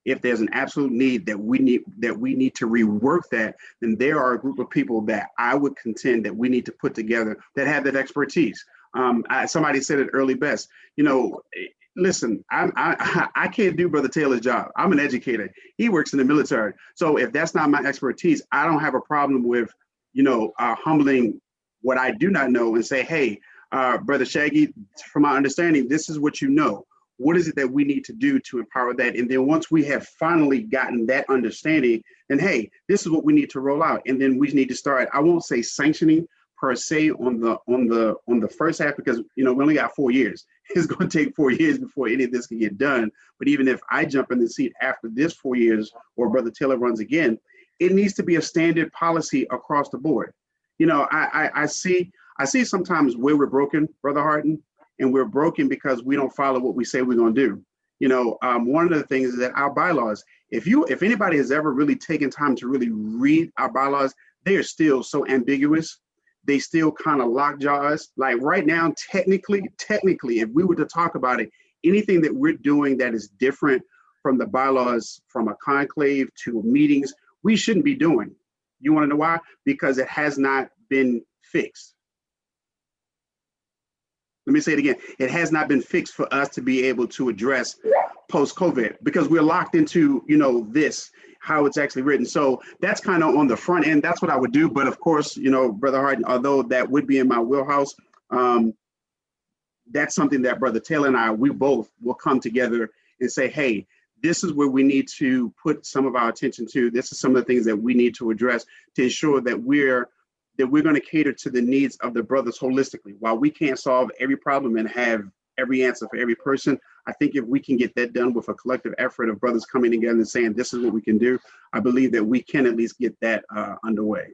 if there's an absolute need that we need to rework that, then there are a group of people that I would contend that we need to put together that have that expertise. Somebody said it early best. You know, listen, I can't do Brother Taylor's job. I'm an educator. He works in the military. So if that's not my expertise, I don't have a problem with, you know, humbling what I do not know and say, hey, Brother Shaggy, from my understanding, this is what you know. What is it that we need to do to empower that? And then once we have finally gotten that understanding, then hey, this is what we need to roll out. And then we need to start, I won't say sanctioning per se on the first half, because you know we only got 4 years. It's going to take 4 years before any of this can get done. But even if I jump in the seat after this 4 years, or Brother Taylor runs again, it needs to be a standard policy across the board. You know, I see sometimes where we're broken, Brother Harden, and we're broken because we don't follow what we say we're going to do. You know, one of the things is that our bylaws, if anybody has ever really taken time to really read our bylaws, they are still so ambiguous. They still kind of lockjaw us. Like right now, technically, if we were to talk about it, anything that we're doing that is different from the bylaws, from a conclave to meetings, we shouldn't be doing. You want to know why? Because it has not been fixed. Let me say it again. It has not been fixed for us to be able to address post-COVID because we're locked into, you know, this, how it's actually written. So that's kind of on the front end. That's what I would do. But of course, you know, Brother Harden, although that would be in my wheelhouse, that's something that Brother Taylor and I, we both will come together and say, hey, this is where we need to put some of our attention to. This is some of the things that we need to address to ensure that we're going to cater to the needs of the brothers holistically. While we can't solve every problem and have every answer for every person, I think if we can get that done with a collective effort of brothers coming together and saying, this is what we can do, I believe that we can at least get that underway.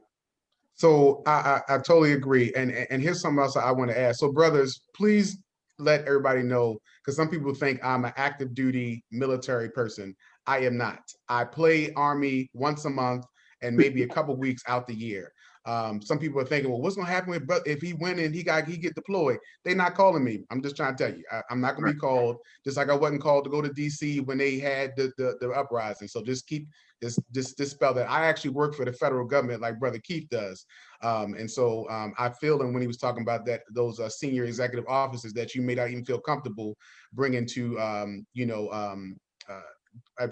So I totally agree. And here's something else I want to add. So brothers, please let everybody know, because some people think I'm an active duty military person. I am not. I play Army once a month and maybe a couple weeks out the year. Some people are thinking, well, what's going to happen if he went and he get deployed? They're not calling me. I'm just trying to tell you, I'm not going to be called, just like I wasn't called to go to DC when they had the uprising. So just keep this spell that I actually work for the federal government like Brother Keith does. And so I feel him when he was talking about that, those senior executive officers that you may not even feel comfortable bringing to,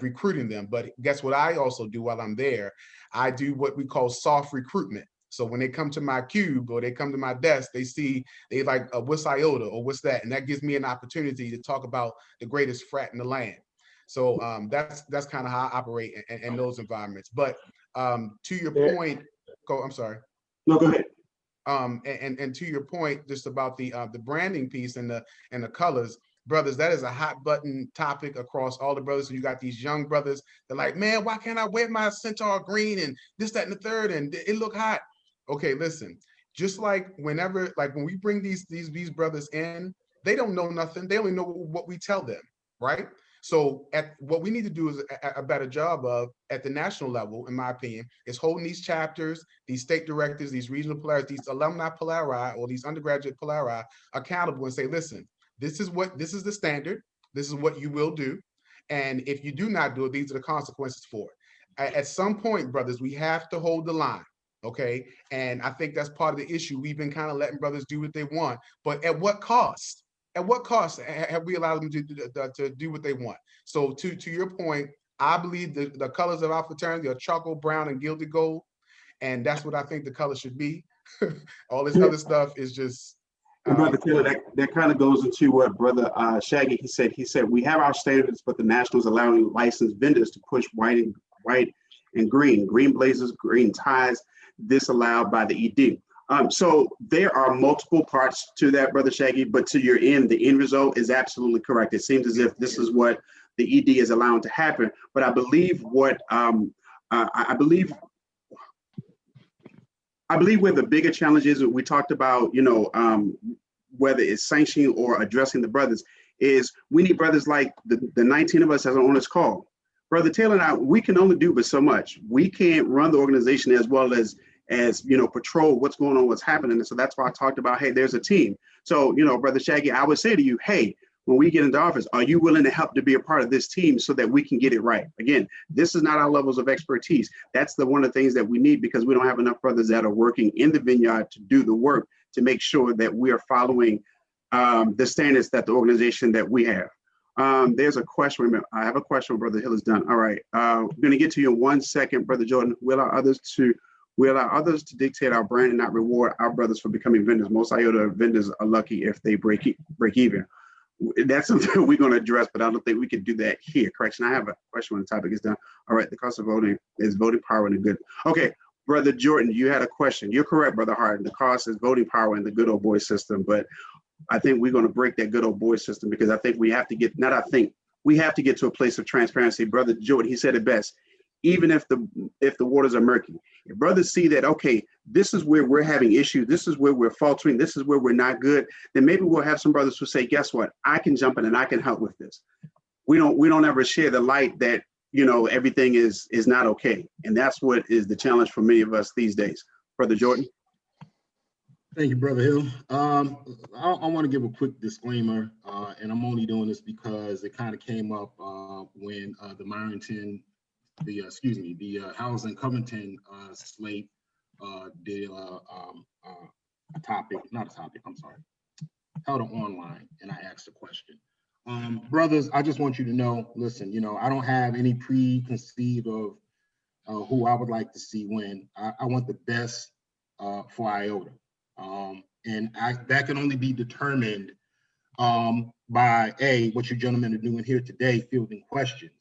recruiting them. But guess what I also do while I'm there? I do what we call soft recruitment. So when they come to my cube or they come to my desk, they like, what's Iota or what's that? And that gives me an opportunity to talk about the greatest frat in the land. So that's kind of how I operate in those environments. But to your point, I'm sorry. No, go ahead. And to your point, just about the branding piece and the colors, brothers, that is a hot button topic across all the brothers. So you got these young brothers. They're like, man, why can't I wear my Centaur green and this, that, and the third, and it look hot. Okay, listen, just like when we bring these brothers in, they don't know nothing. They only know what we tell them, right? So what we need to do is a better job of at the national level, in my opinion, is holding these chapters, these state directors, these regional polaris, these alumni polari, or these undergraduate polari accountable and say, listen, this is the standard. This is what you will do. And if you do not do it, these are the consequences for it. At some point, brothers, we have to hold the line. Okay. And I think that's part of the issue. We've been kind of letting brothers do what they want, but at what cost? At what cost have we allowed them to do what they want? So to your point, I believe the colors of our fraternity are charcoal brown and gilded gold. And that's what I think the color should be. All this other stuff is just. And Brother Taylor, that kind of goes into what Brother Shaggy, he said, we have our standards, but the national is allowing licensed vendors to push white and green blazers, green ties, disallowed by the ED. So there are multiple parts to that, Brother Shaggy, but to your end, the end result is absolutely correct. It seems as if this is what the ED is allowing to happen. But I believe I believe where the bigger challenge is, we talked about, whether it's sanctioning or addressing the brothers, is we need brothers like the 19 of us as on this call. Brother Taylor and I, we can only do but so much. We can't run the organization as well as patrol what's going on, what's happening. And so that's why I talked about, hey, there's a team. So, Brother Shaggy, I would say to you, hey, when we get into office, are you willing to help to be a part of this team so that we can get it right? Again, this is not our levels of expertise. That's one of the things that we need, because we don't have enough brothers that are working in the vineyard to do the work to make sure that we are following the standards that the organization that we have. There's a question. Remember, I have a question when Brother Hill is done. All right. I'm going to get to you in 1 second, Brother Jordan. We allow others to dictate our brand and not reward our brothers for becoming vendors. Most Iota vendors are lucky if they break even. That's something we're going to address, but I don't think we can do that here. Correction. I have a question when the topic is done. All right. The cost of voting is voting power and the good. Okay. Brother Jordan, you had a question. You're correct, Brother Harden. The cost is voting power in the good old boy system, but I think we're going to break that good old boy system, because I think we have to get to a place of transparency. Brother Jordan, he said it best. Even if the waters are murky, if brothers see that, okay, this is where we're having issues, this is where we're faltering, this is where we're not good, then maybe we'll have some brothers who say, guess what? I can jump in and I can help with this. We don't ever share the light that, everything is not okay. And that's what is the challenge for many of us these days. Brother Jordan. Thank you, Brother Hill. I want to give a quick disclaimer, and I'm only doing this because it kind of came up when the Myronton, the Housing Covington slate did a topic, not a topic, I'm sorry, held it online, and I asked a question. Brothers, I just want you to know, listen, I don't have any preconceived of who I would like to see win. I want the best for Iota. And that can only be determined by what you gentlemen are doing here today, fielding questions.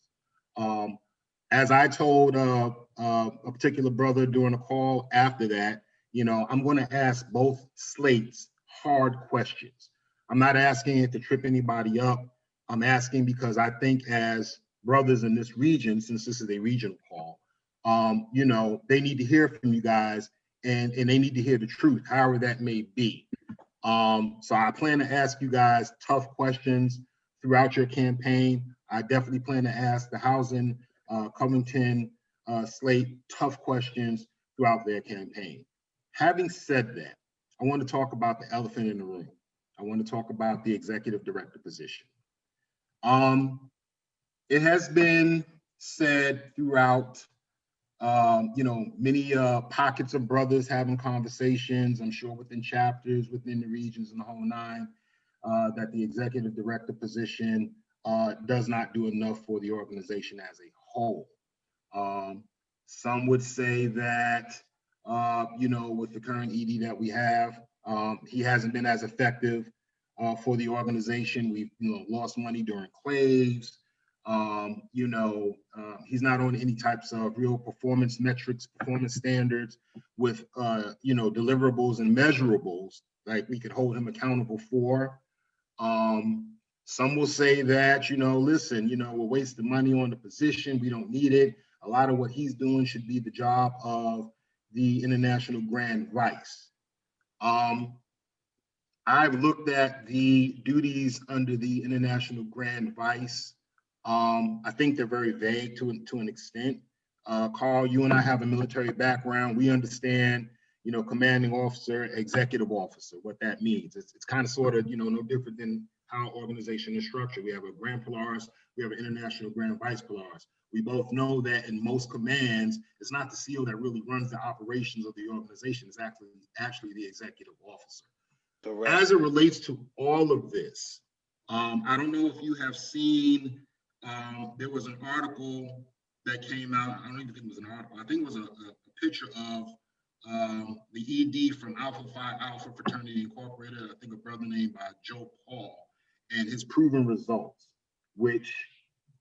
As I told a particular brother during a call after that, I'm going to ask both slates hard questions. I'm not asking it to trip anybody up. I'm asking because I think as brothers in this region, since this is a regional call, they need to hear from you guys, and they need to hear the truth, however that may be. So I plan to ask you guys tough questions throughout your campaign. I definitely plan to ask the Housing Covington slate tough questions throughout their campaign. Having said that, I want to talk about the elephant in the room. I want to talk about the executive director position. It has been said throughout, many pockets of brothers having conversations, I'm sure within chapters, within the regions and the whole nine, that the executive director position does not do enough for the organization as a whole. Some would say that, with the current ED that we have, he hasn't been as effective for the organization. We've lost money during claves. He's not on any types of real performance metrics, performance standards with, deliverables and measurables like we could hold him accountable for. Some will say that, listen, we're wasting money on the position. We don't need it. A lot of what he's doing should be the job of the International Grand Vice. I've looked at the duties under the International Grand Vice. I think they're very vague to an extent. Carl, you and I have a military background. We understand, commanding officer, executive officer, what that means. It's kind of sort of, no different than how our organization is structured. We have a Grand Polaris, we have an International Grand Vice Polaris. We both know that in most commands, it's not the SEAL that really runs the operations of the organization. It's actually the executive officer. Correct. As it relates to all of this, I don't know if you have seen, there was an article that came out. I don't even think it was an article. I think it was a picture of the ED from Alpha Phi Alpha Fraternity Incorporated. I think a brother named Joe Paul, and his proven results, which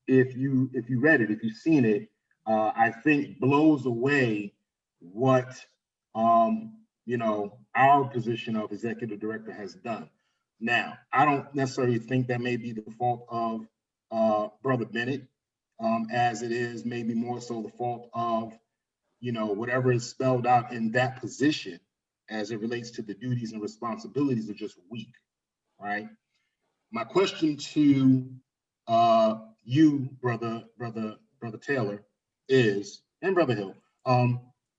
if you read it, if you've seen it, I think blows away what our position of executive director has done. Now, I don't necessarily think that may be the fault of Brother Bennett, as it is maybe more so the fault of, whatever is spelled out in that position as it relates to the duties and responsibilities are just weak, right? My question to you, brother Taylor, is, and Brother Hill,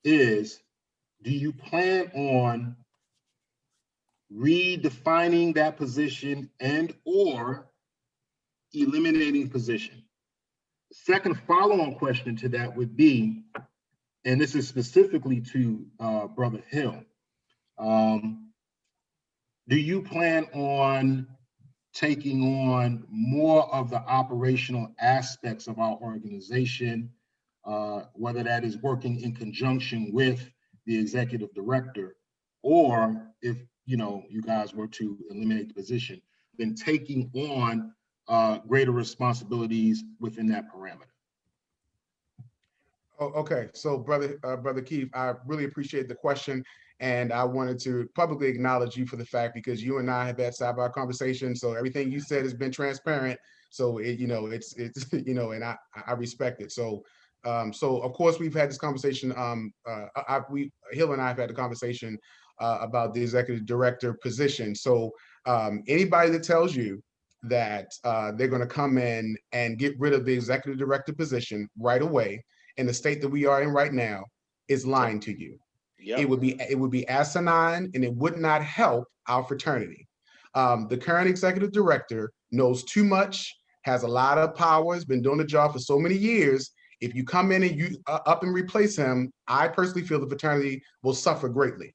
is, do you plan on redefining that position and or eliminating position? Second follow-on question to that would be, and this is specifically to Brother Hill, do you plan on taking on more of the operational aspects of our organization, whether that is working in conjunction with the executive director, or if you guys were to eliminate the position, then taking on greater responsibilities within that parameter? Oh, okay. So brother Keith, I really appreciate the question. And I wanted to publicly acknowledge you for the fact, because you and I have had sidebar conversation. So everything you said has been transparent. So it's and I respect it. So of course we've had this conversation. Hill and I have had a conversation about the executive director position. So anybody that tells you that they're going to come in and get rid of the executive director position right away in the state that we are in right now is lying to you. Yep. It would be asinine, and it would not help our fraternity. The current executive director knows too much has a lot of power, has been doing the job for so many years. If you come in and you up and replace him, I personally feel the fraternity will suffer greatly.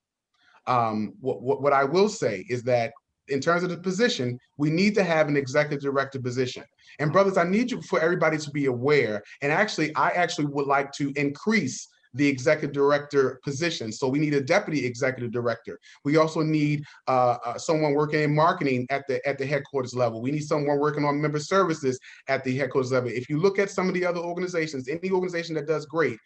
What I will say is that in terms of the position, we need to have an executive director position. And brothers, I need you for everybody to be aware. And actually, I actually would like to increase the executive director position. So we need a deputy executive director. We also need someone working in marketing at the headquarters level. We need someone working on member services at the headquarters level. If you look at some of the other organizations, any organization that does great,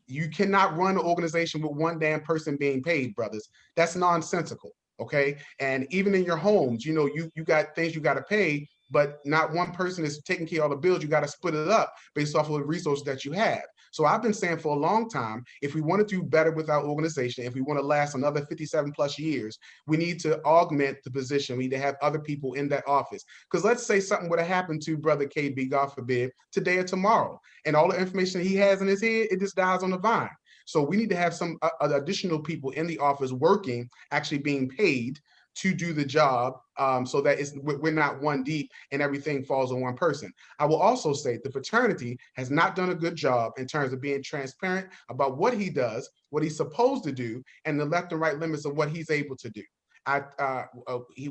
you cannot run an organization with one damn person being paid, brothers. That's nonsensical, okay? And even in your homes, you know, you got things you got to pay, but not one person is taking care of all the bills. You got to split it up based off of the resources that you have. So I've been saying for a long time, if we want to do better with our organization, if we want to last another 57 plus years, we need to augment the position. We need to have other people in that office. Because let's say something would have happened to Brother KB, God forbid, today or tomorrow, and all the information he has in his head, it just dies on the vine. So we need to have some additional people in the office working, actually being paid to do the job, so that we're not one deep and everything falls on one person. I will also say the fraternity has not done a good job in terms of being transparent about what he does, what he's supposed to do, and the left and right limits of what he's able to do.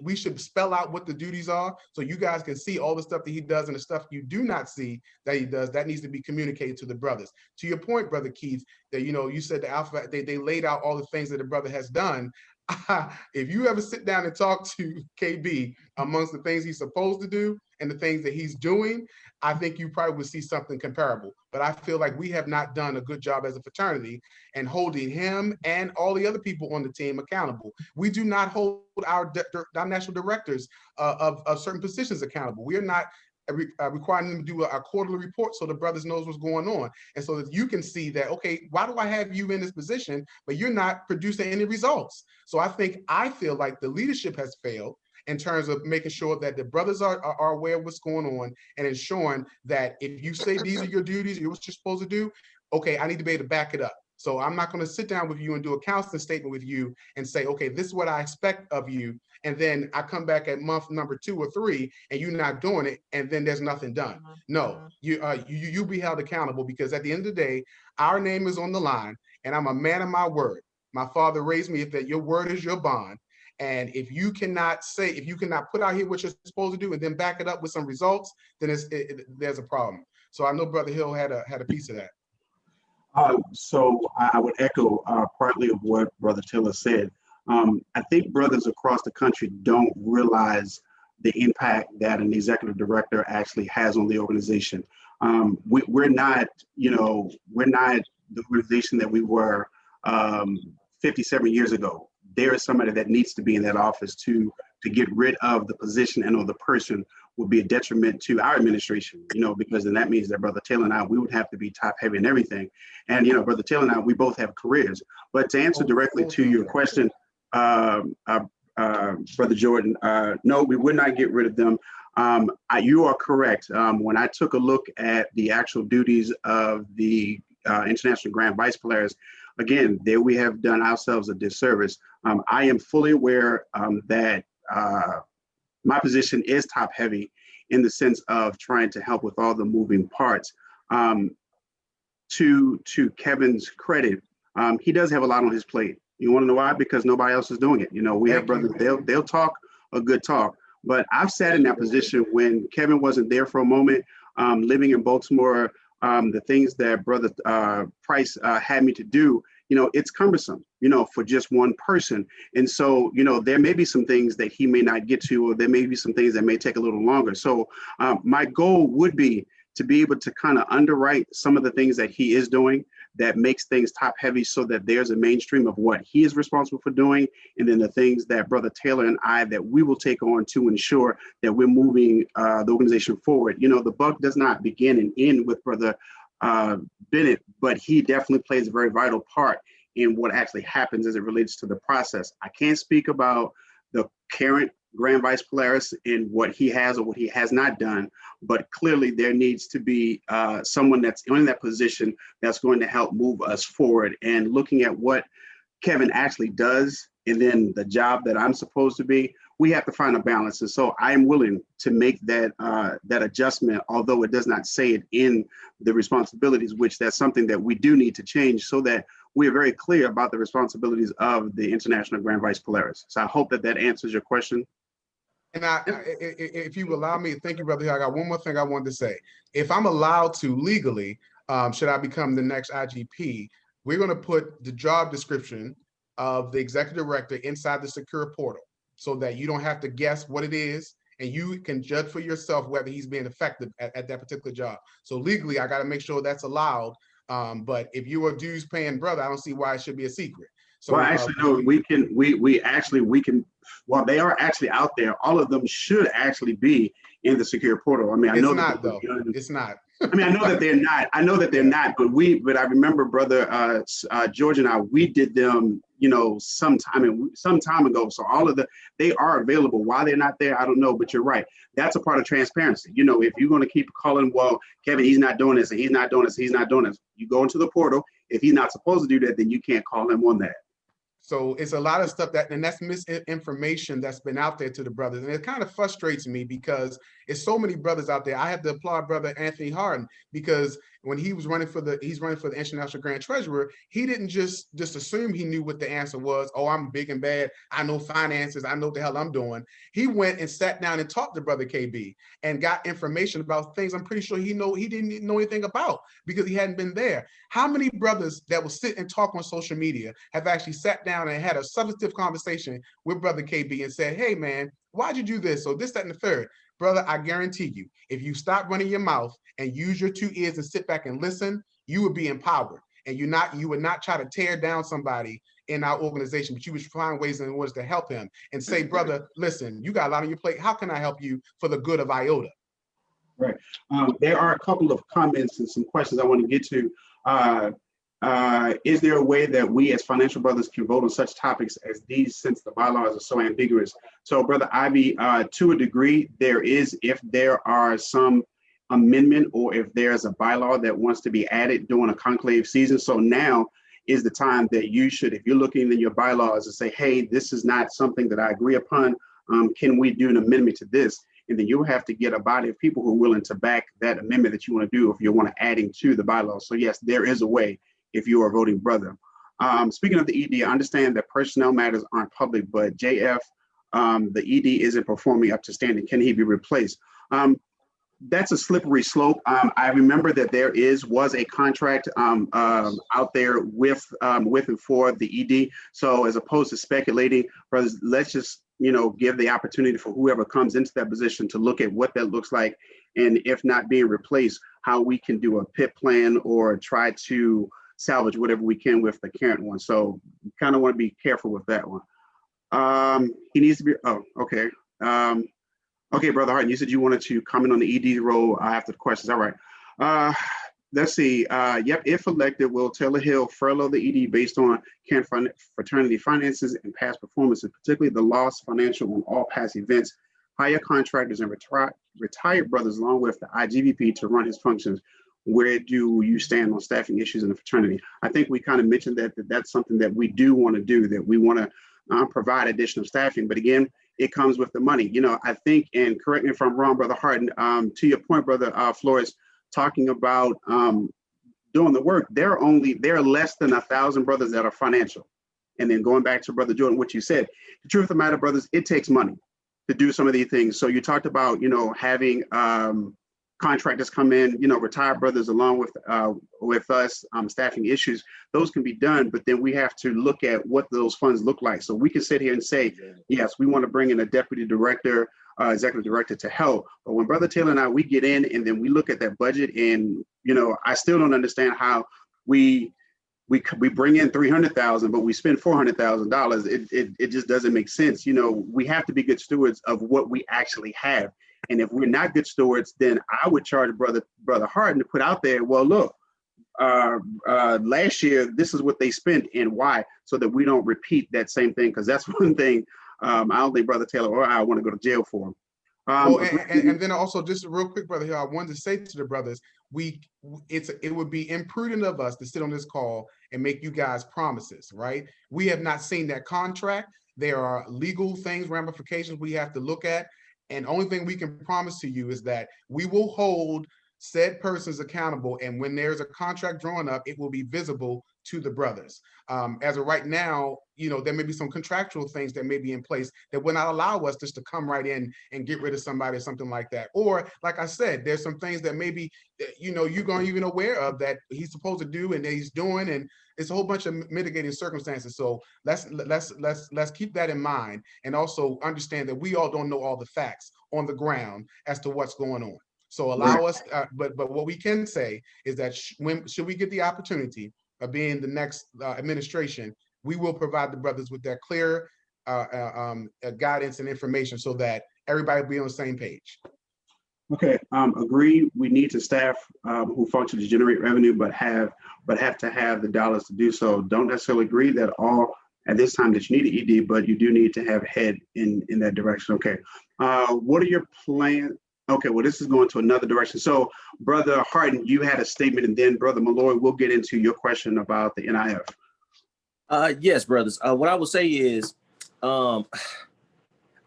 We should spell out what the duties are so you guys can see all the stuff that he does and the stuff you do not see that he does. That needs to be communicated to the brothers. To your point, Brother Keith, that you said the Alpha, they laid out all the things that the brother has done. If you ever sit down and talk to KB amongst the things he's supposed to do and the things that he's doing, I think you probably would see something comparable. But I feel like we have not done a good job as a fraternity and holding him and all the other people on the team accountable. We do not hold our national directors of certain positions accountable. We are not requiring them to do a quarterly report so the brothers knows what's going on. And so that you can see that, okay, why do I have you in this position, but you're not producing any results? So I feel like the leadership has failed in terms of making sure that the brothers are aware of what's going on and ensuring that if you say these are your duties, you're what you're supposed to do, okay, I need to be able to back it up. So I'm not going to sit down with you and do a counseling statement with you and say, okay, this is what I expect of you. And then I come back at month number 2 or 3 and you're not doing it. And then there's nothing done. No, you be held accountable, because at the end of the day, our name is on the line and I'm a man of my word. My father raised me that your word is your bond. And if you cannot put out here what you're supposed to do and then back it up with some results, then there's a problem. So I know Brother Hill had a piece of that. So I would echo partly of what Brother Taylor said. I think brothers across the country don't realize the impact that an executive director actually has on the organization. We're not the organization that we were 57 years ago. There is somebody that needs to be in that office to get rid of the position and or the person would be a detriment to our administration, because then that means that Brother Taylor and I, we would have to be top heavy in everything. And, Brother Taylor and I, we both have careers. But to answer directly to your question, Brother Jordan, no, we would not get rid of them. You are correct. When I took a look at the actual duties of the International Grand Vice Polaris, again, there we have done ourselves a disservice. I am fully aware that my position is top heavy in the sense of trying to help with all the moving parts. To Kevin's credit, he does have a lot on his plate. You want to know why? Because nobody else is doing it. We have brothers, they'll talk a good talk, but I've sat in that position when Kevin wasn't there for a moment, living in Baltimore. The things that Brother Price had me to do, it's cumbersome, for just one person. And so, there may be some things that he may not get to, or there may be some things that may take a little longer. So my goal would be to be able to kind of underwrite some of the things that he is doing that makes things top heavy, so that there's a mainstream of what he is responsible for doing. And then the things that Brother Taylor and I, that we will take on to ensure that we're moving the organization forward. The buck does not begin and end with Brother Bennett, but he definitely plays a very vital part in what actually happens as it relates to the process. I can't speak about the current Grand Vice Polaris and what he has or what he has not done, but clearly there needs to be someone that's in that position that's going to help move us forward. And looking at what Kevin actually does, and then the job that I'm supposed to be, we have to find a balance. And so I'm willing to make that that adjustment, although it does not say it in the responsibilities, which that's something that we do need to change so that we're very clear about the responsibilities of the International Grand Vice Polaris. So I hope that that answers your question. And if you allow me, thank you, brother. I got one more thing I wanted to say. If I'm allowed to legally, should I become the next IGP, we're going to put the job description of the executive director inside the secure portal so that you don't have to guess what it is and you can judge for yourself whether he's being effective at that particular job. So legally, I got to make sure that's allowed. But if you're a dues paying brother, I don't see why it should be a secret. So, well, actually, no, we can, well, they are actually out there. All of them should actually be in the secure portal. I mean, I know it's not though. It's not. I mean, I know that they're not. I know that they're not. But I remember, brother George and I, we did them, you know, some time ago. So all of they are available. Why they're not there, I don't know. But you're right. That's a part of transparency. You know, if you're going to keep calling, well, Kevin, he's not doing this, and he's not doing this, he's not doing this. You go into the portal. If he's not supposed to do that, then you can't call him on that. So it's a lot of stuff and that's misinformation that's been out there to the brothers. And it kind of frustrates me because it's so many brothers out there. I have to applaud brother Anthony Harden because when he was running for the International Grand Treasurer, he didn't just assume he knew what the answer was. Oh, I'm big and bad. I know finances. I know what the hell I'm doing. He went and sat down and talked to brother KB and got information about things I'm pretty sure he didn't know anything about because he hadn't been there. How many brothers that will sit and talk on social media have actually sat down and had a substantive conversation with brother KB and said, hey man, why'd you do this? So this, that, and the third. Brother, I guarantee you, if you stop running your mouth and use your 2 ears and sit back and listen, you would be empowered. And you would not try to tear down somebody in our organization, but you would find ways in order to help him and say, brother, listen, you got a lot on your plate. How can I help you for the good of Iota? Right. There are a couple of comments and some questions I want to get to. Is there a way that we as financial brothers can vote on such topics as these since the bylaws are so ambiguous? So brother Ivy, to a degree, there is, if there are some amendment or if there's a bylaw that wants to be added during a conclave season. So now is the time that you should, if you're looking in your bylaws and say, hey, this is not something that I agree upon, can we do an amendment to this? And then you'll have to get a body of people who are willing to back that amendment that you want to do if you want to adding to the bylaws. So yes, there is a way if you are a voting brother. Speaking of the ED, I understand that personnel matters aren't public, but JF, the ED isn't performing up to standard. Can he be replaced? That's a slippery slope. I remember that there was a contract out there with and for the ED. So as opposed to speculating, brothers, let's just give the opportunity for whoever comes into that position to look at what that looks like, and if not being replaced, how we can do a PIP plan or try to salvage whatever we can with the current one. So kind of want to be careful with that one. He needs to be, oh, okay. Okay, Brother Hart, you said you wanted to comment on the ED role after the questions. All right. Let's see. Yep, if elected, will Taylor Hill furlough the ED based on current fraternity finances and past performances, particularly the lost financial on all past events, hire contractors and retired brothers along with the IGVP to run his functions? Where do you stand on staffing issues in the fraternity? I think we kind of mentioned that that's something that we do want to do, that we want to provide additional staffing. But again, it comes with the money. I think, and correct me if I'm wrong, Brother Harden, to your point, Brother Flores, talking about doing the work, there are less than 1,000 brothers that are financial. And then going back to Brother Jordan, what you said, the truth of the matter, brothers, it takes money to do some of these things. So you talked about, having contractors come in, retired brothers along with us, staffing issues, those can be done, but then we have to look at what those funds look like. So we can sit here and say, yes, we want to bring in a deputy director, executive director to help. But when Brother Taylor and we get in and then we look at that budget, and I still don't understand how we bring in 300,000, but we spend $400,000. It just doesn't make sense. We have to be good stewards of what we actually have. And if we're not good stewards, then I would charge Brother Harden to put out there, well, look, last year, this is what they spent and why, so that we don't repeat that same thing. Because that's one thing I don't think Brother Taylor or I want to go to jail for. And then also, just real quick, Brother Hill, I wanted to say to the brothers, it would be imprudent of us to sit on this call and make you guys promises, right? We have not seen that contract. There are legal things, ramifications we have to look at. And only thing we can promise to you is that we will hold said persons accountable. And when there's a contract drawn up, it will be visible to the brothers. As of right now, there may be some contractual things that may be in place that will not allow us just to come right in and get rid of somebody or something like that. Or, like I said, there's some things that maybe, you're going even aware of that he's supposed to do and that he's doing, and it's a whole bunch of mitigating circumstances. So let's keep that in mind, and also understand that we all don't know all the facts on the ground as to what's going on. So allow us, but what we can say is that should we get the opportunity of being the next administration, we will provide the brothers with that clear guidance and information so that everybody will be on the same page. Okay, agree. We need to staff who function to generate revenue, but have to have the dollars to do so. Don't necessarily agree that all at this time that you need an ED, but you do need to have head in that direction. Okay, what are your plans? Okay, well, this is going to another direction. So, Brother Harden, you had a statement, and then Brother Malloy, we'll get into your question about the NIF. Yes, brothers. What I will say is, I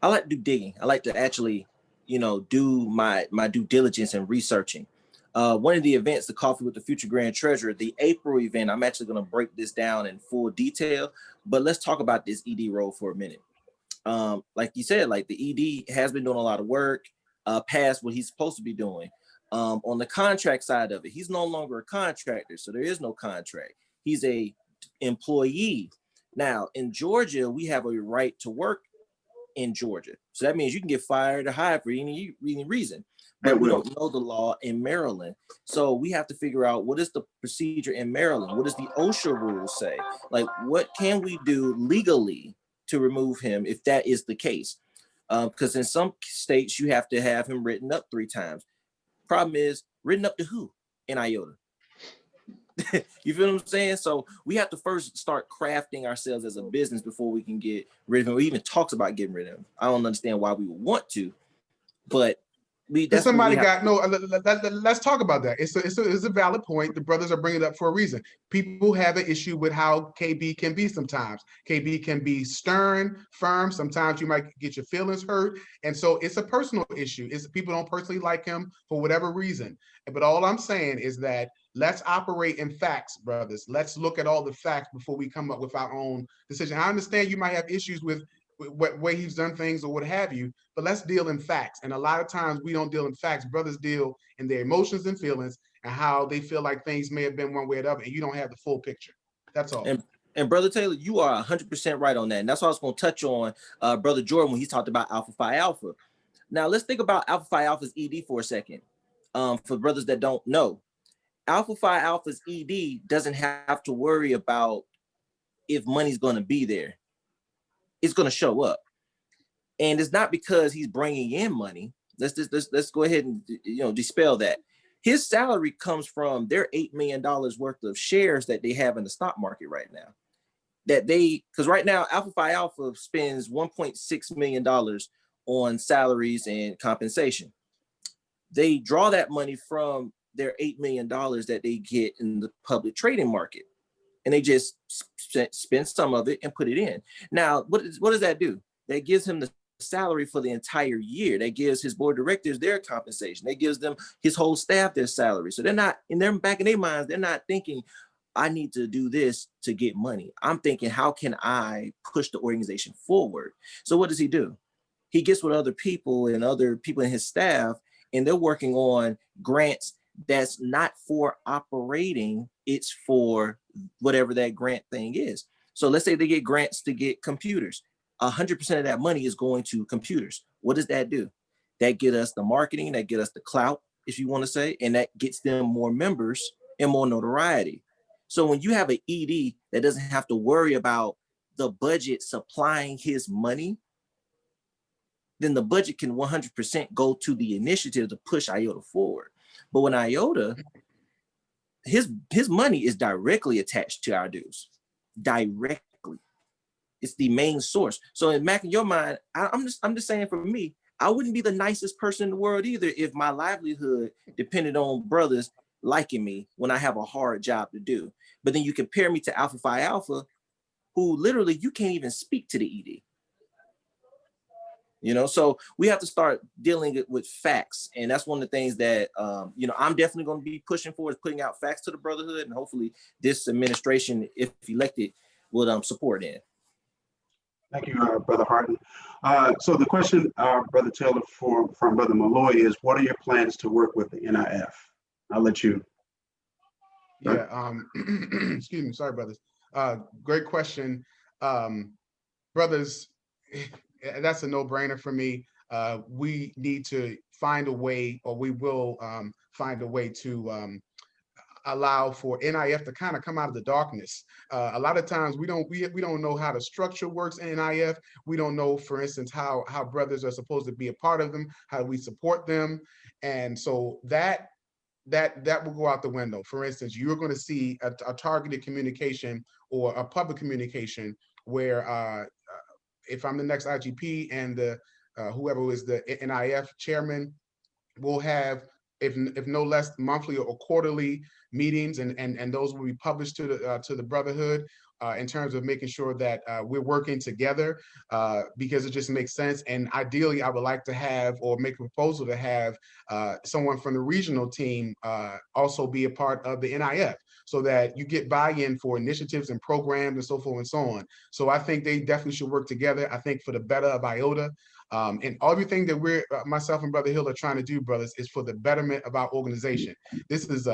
like to do digging. I like to actually, do my due diligence and researching. One of the events, the Coffee with the Future Grand Treasurer, the April event, I'm actually going to break this down in full detail, but let's talk about this ED role for a minute. Like you said, like the ED has been doing a lot of work, past what he's supposed to be doing. On the contract side of it, he's no longer a contractor, so there is no contract. He's a employee. Now, in Georgia, we have a right to work in Georgia. So that means you can get fired or hired for any reason. But we don't know the law in Maryland. So we have to figure out, what is the procedure in Maryland? What does the OSHA rules say? Like, what can we do legally to remove him if that is the case? Because in some states, you have to have him written up 3 times. Problem is, written up to who in Iota? You feel what I'm saying? So we have to first start crafting ourselves as a business before we can get rid of him. We even talks about getting rid of him. I don't understand why we would want to, but let's talk about that. It's a valid point. The brothers are bringing it up for a reason. People have an issue with how KB can be sometimes. KB can be stern, firm. Sometimes you might get your feelings hurt. And so it's a personal issue. People don't personally like him for whatever reason. But all I'm saying is that let's operate in facts, brothers. Let's look at all the facts before we come up with our own decision. I understand you might have issues with what way he's done things or what have you, but let's deal in facts. And a lot of times we don't deal in facts. Brothers deal in their emotions and feelings and how they feel like things may have been one way or the other, and you don't have the full picture. That's all. And Brother Taylor, you are 100% right on that. And that's what I was going to touch on, Brother Jordan, when he talked about Alpha Phi Alpha. Now let's think about Alpha Phi Alpha's ED for a second. For brothers that don't know, Alpha Phi Alpha's ED doesn't have to worry about if money's going to be there. It's going to show up, and it's not because he's bringing in money. Let's go ahead and dispel that. His salary comes from their $8 million worth of shares that they have in the stock market right now. Because right now Alpha Phi Alpha spends $1.6 million on salaries and compensation. They draw that money from their $8 million that they get in the public trading market, and they just spend some of it and put it in. Now, what does that do? That gives him the salary for the entire year. That gives his board of directors their compensation. That gives them his whole staff their salary. So they're not back in their minds, they're not thinking, I need to do this to get money. I'm thinking, how can I push the organization forward? So what does he do? He gets with other people and other people in his staff, and they're working on grants that's not for operating, it's for whatever that grant thing is. So let's say they get grants to get computers. 100% of that money is going to computers. What does that do? That get us the marketing, that get us the clout, if you want to say, and that gets them more members and more notoriety. So when you have an ED that doesn't have to worry about the budget supplying his money, then the budget can 100% go to the initiative to push Iota forward. But when Iota, his money is directly attached to our dues, directly. It's the main source. So in Mac, in your mind, I'm just saying, for me, I wouldn't be the nicest person in the world either if my livelihood depended on brothers liking me when I have a hard job to do. But then you compare me to Alpha Phi Alpha, who literally you can't even speak to the ED. You know, so we have to start dealing with facts. And that's one of the things that, you know, I'm definitely going to be pushing for, is putting out facts to the brotherhood. And hopefully this administration, if elected, will support it. Thank you, Brother Harden. So the question, Brother Taylor, from Brother Malloy is, what are your plans to work with the NIF? I'll let you. Yeah, excuse me, sorry, brothers. Great question. Brothers, that's a no-brainer for me. We need to find a way, or we will find a way to allow for NIF to kind of come out of the darkness. A lot of times we don't know how the structure works in NIF. We don't know, for instance, how brothers are supposed to be a part of them, how we support them. And so that will go out the window. For instance, you're going to see a targeted communication or a public communication where if I'm the next IGP and the whoever is the NIF chairman will have, if no less, monthly or quarterly meetings, and those will be published to the brotherhood in terms of making sure that we're working together because it just makes sense. And ideally, I would like to have, or make a proposal to have, someone from the regional team also be a part of the NIF, so that you get buy-in for initiatives and programs and so forth and so on. So I think they definitely should work together. I think for the better of Iota. And everything that we're, myself and Brother Hill, are trying to do, brothers, is for the betterment of our organization. This is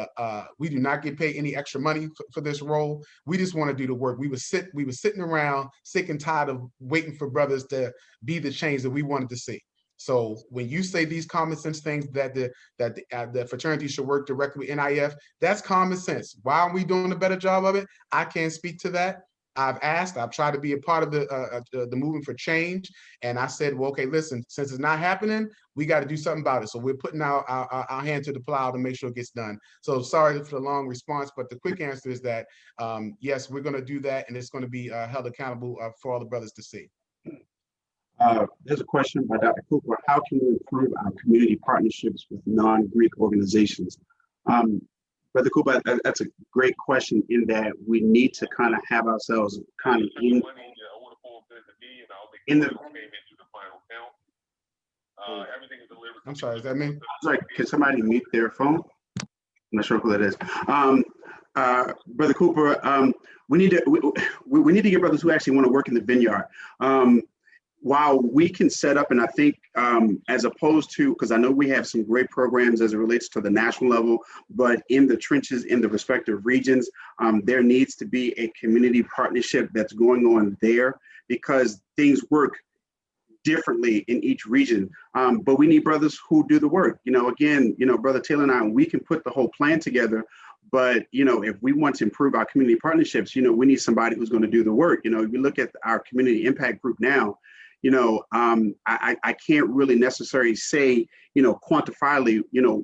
we do not get paid any extra money for this role. We just want to do the work. We were sitting around sick and tired of waiting for brothers to be the change that we wanted to see. So when you say these common sense things that the fraternity should work directly with NIF, that's common sense. Why are we doing a better job of it? I can't speak to that. I've tried to be a part of the movement for change. And I said, well, okay, listen, since it's not happening, we got to do something about it. So we're putting our hand to the plow to make sure it gets done. So sorry for the long response, but the quick answer is that, yes, we're going to do that. And it's going to be held accountable for all the brothers to see. There's a question by Dr. Cooper. How can we improve our community partnerships with non-Greek organizations? Brother Cooper, that's a great question, in that we need to kind of have ourselves kind of in the I'm sorry, is that me? Sorry, can somebody mute their phone? I'm not sure who that is. Brother Cooper, we need to get brothers who actually want to work in the vineyard. While we can set up, and I think as opposed to, because I know we have some great programs as it relates to the national level, but in the trenches, in the respective regions, there needs to be a community partnership that's going on there, because things work differently in each region. But we need brothers who do the work. You know, again, you know, Brother Taylor and I, we can put the whole plan together. But, you know, if we want to improve our community partnerships, you know, we need somebody who's going to do the work. You know, if you look at our community impact group now, you know, I can't really necessarily say, you know, quantifiably, you know,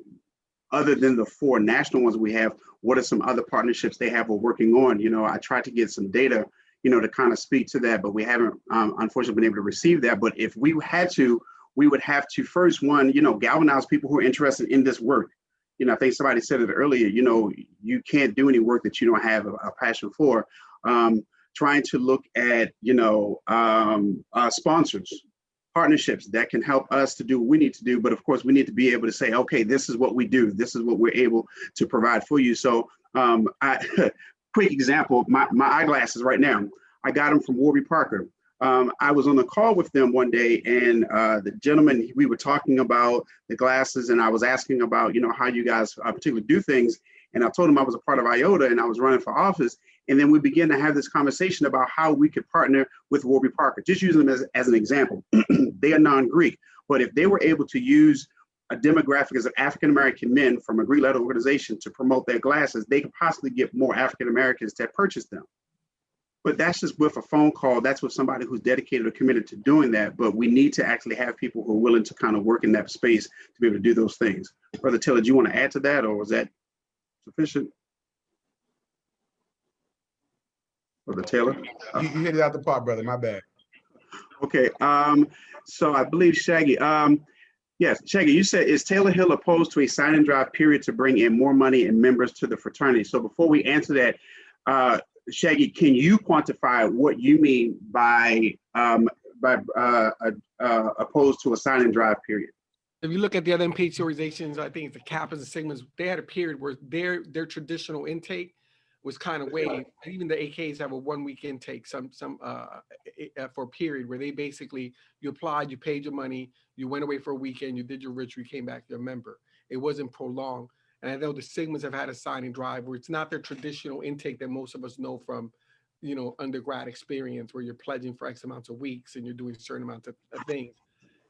other than the 4 national ones we have, what are some other partnerships they have or working on? You know, I tried to get some data, you know, to kind of speak to that, but we haven't unfortunately been able to receive that. But if we had to, we would have to first, one, you know, galvanize people who are interested in this work. You know, I think somebody said it earlier, you know, you can't do any work that you don't have a passion for. Trying to look at, you know, sponsors, partnerships that can help us to do what we need to do. But of course, we need to be able to say, okay, this is what we do. This is what we're able to provide for you. So quick example, my eyeglasses right now, I got them from Warby Parker. I was on a call with them one day, and the gentleman, we were talking about the glasses, and I was asking about, you know, how you guys particularly do things. And I told him I was a part of Iota and I was running for office. And then we began to have this conversation about how we could partner with Warby Parker, just using them as an example. They are non-Greek, but if they were able to use a demographic as African-American men from a Greek-led organization to promote their glasses, they could possibly get more African-Americans to purchase them. But that's just with a phone call. That's with somebody who's dedicated or committed to doing that. But we need to actually have people who are willing to kind of work in that space to be able to do those things. Brother Taylor, do you want to add to that, or was that sufficient? Brother Taylor? You hit it out the park, brother. My bad. Okay. So I believe Shaggy. Yes, Shaggy, you said, is Taylor Hill opposed to a sign and drive period to bring in more money and members to the fraternity? So before we answer that, Shaggy, can you quantify what you mean by opposed to a sign and drive period. If you look at the other MPHC organizations, I think the Kappas and Sigmas, they had a period where their traditional intake was kind of waived. Even the AKs have a 1 week intake, for a period where they basically, you applied, you paid your money, you went away for a weekend, you did your ritual, you came back, you're a member. It wasn't prolonged. And I know the Sigmas have had a sign and drive where it's not their traditional intake that most of us know from, undergrad experience where you're pledging for X amounts of weeks and you're doing certain amounts of things.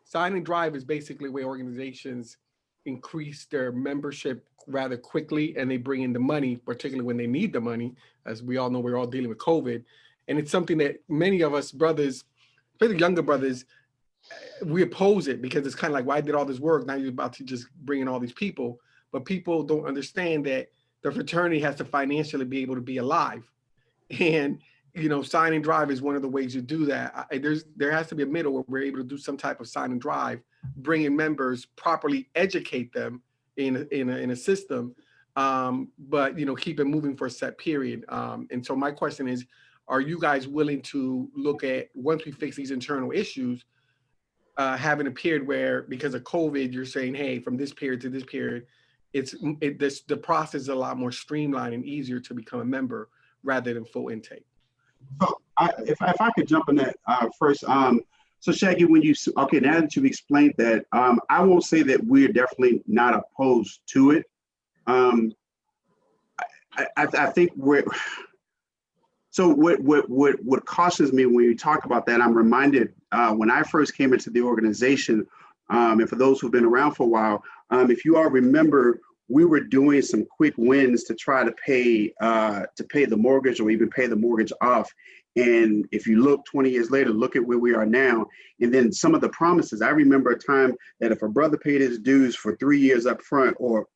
Sign and drive is basically where organizations increase their membership rather quickly and they bring in the money, particularly when they need the money. As we all know, we're all dealing with COVID. And it's something that many of us brothers, especially younger brothers, we oppose it because it's kind of like, why did all this work? Now you're about to just bring in all these people. But people don't understand that the fraternity has to financially be able to be alive. And sign and drive is one of the ways you do that. There has to be a middle where we're able to do some type of sign and drive, bring in members, properly educate them in a system, but keep it moving for a set period. And so my question is, are you guys willing to look at, once we fix these internal issues, having a period where, because of COVID, you're saying, hey, from this period to this period, the process is a lot more streamlined and easier to become a member rather than full intake? So if I could jump on that first. So Shaggy, now that you've explained that, I won't say that we're definitely not opposed to it. I think what cautions me when you talk about that, I'm reminded when I first came into the organization, and for those who've been around for a while, if you all remember, we were doing some quick wins to try to pay the mortgage or even pay the mortgage off. And if you look 20 years later, look at where we are now. And then some of the promises, I remember a time that if a brother paid his dues for 3 years up front, or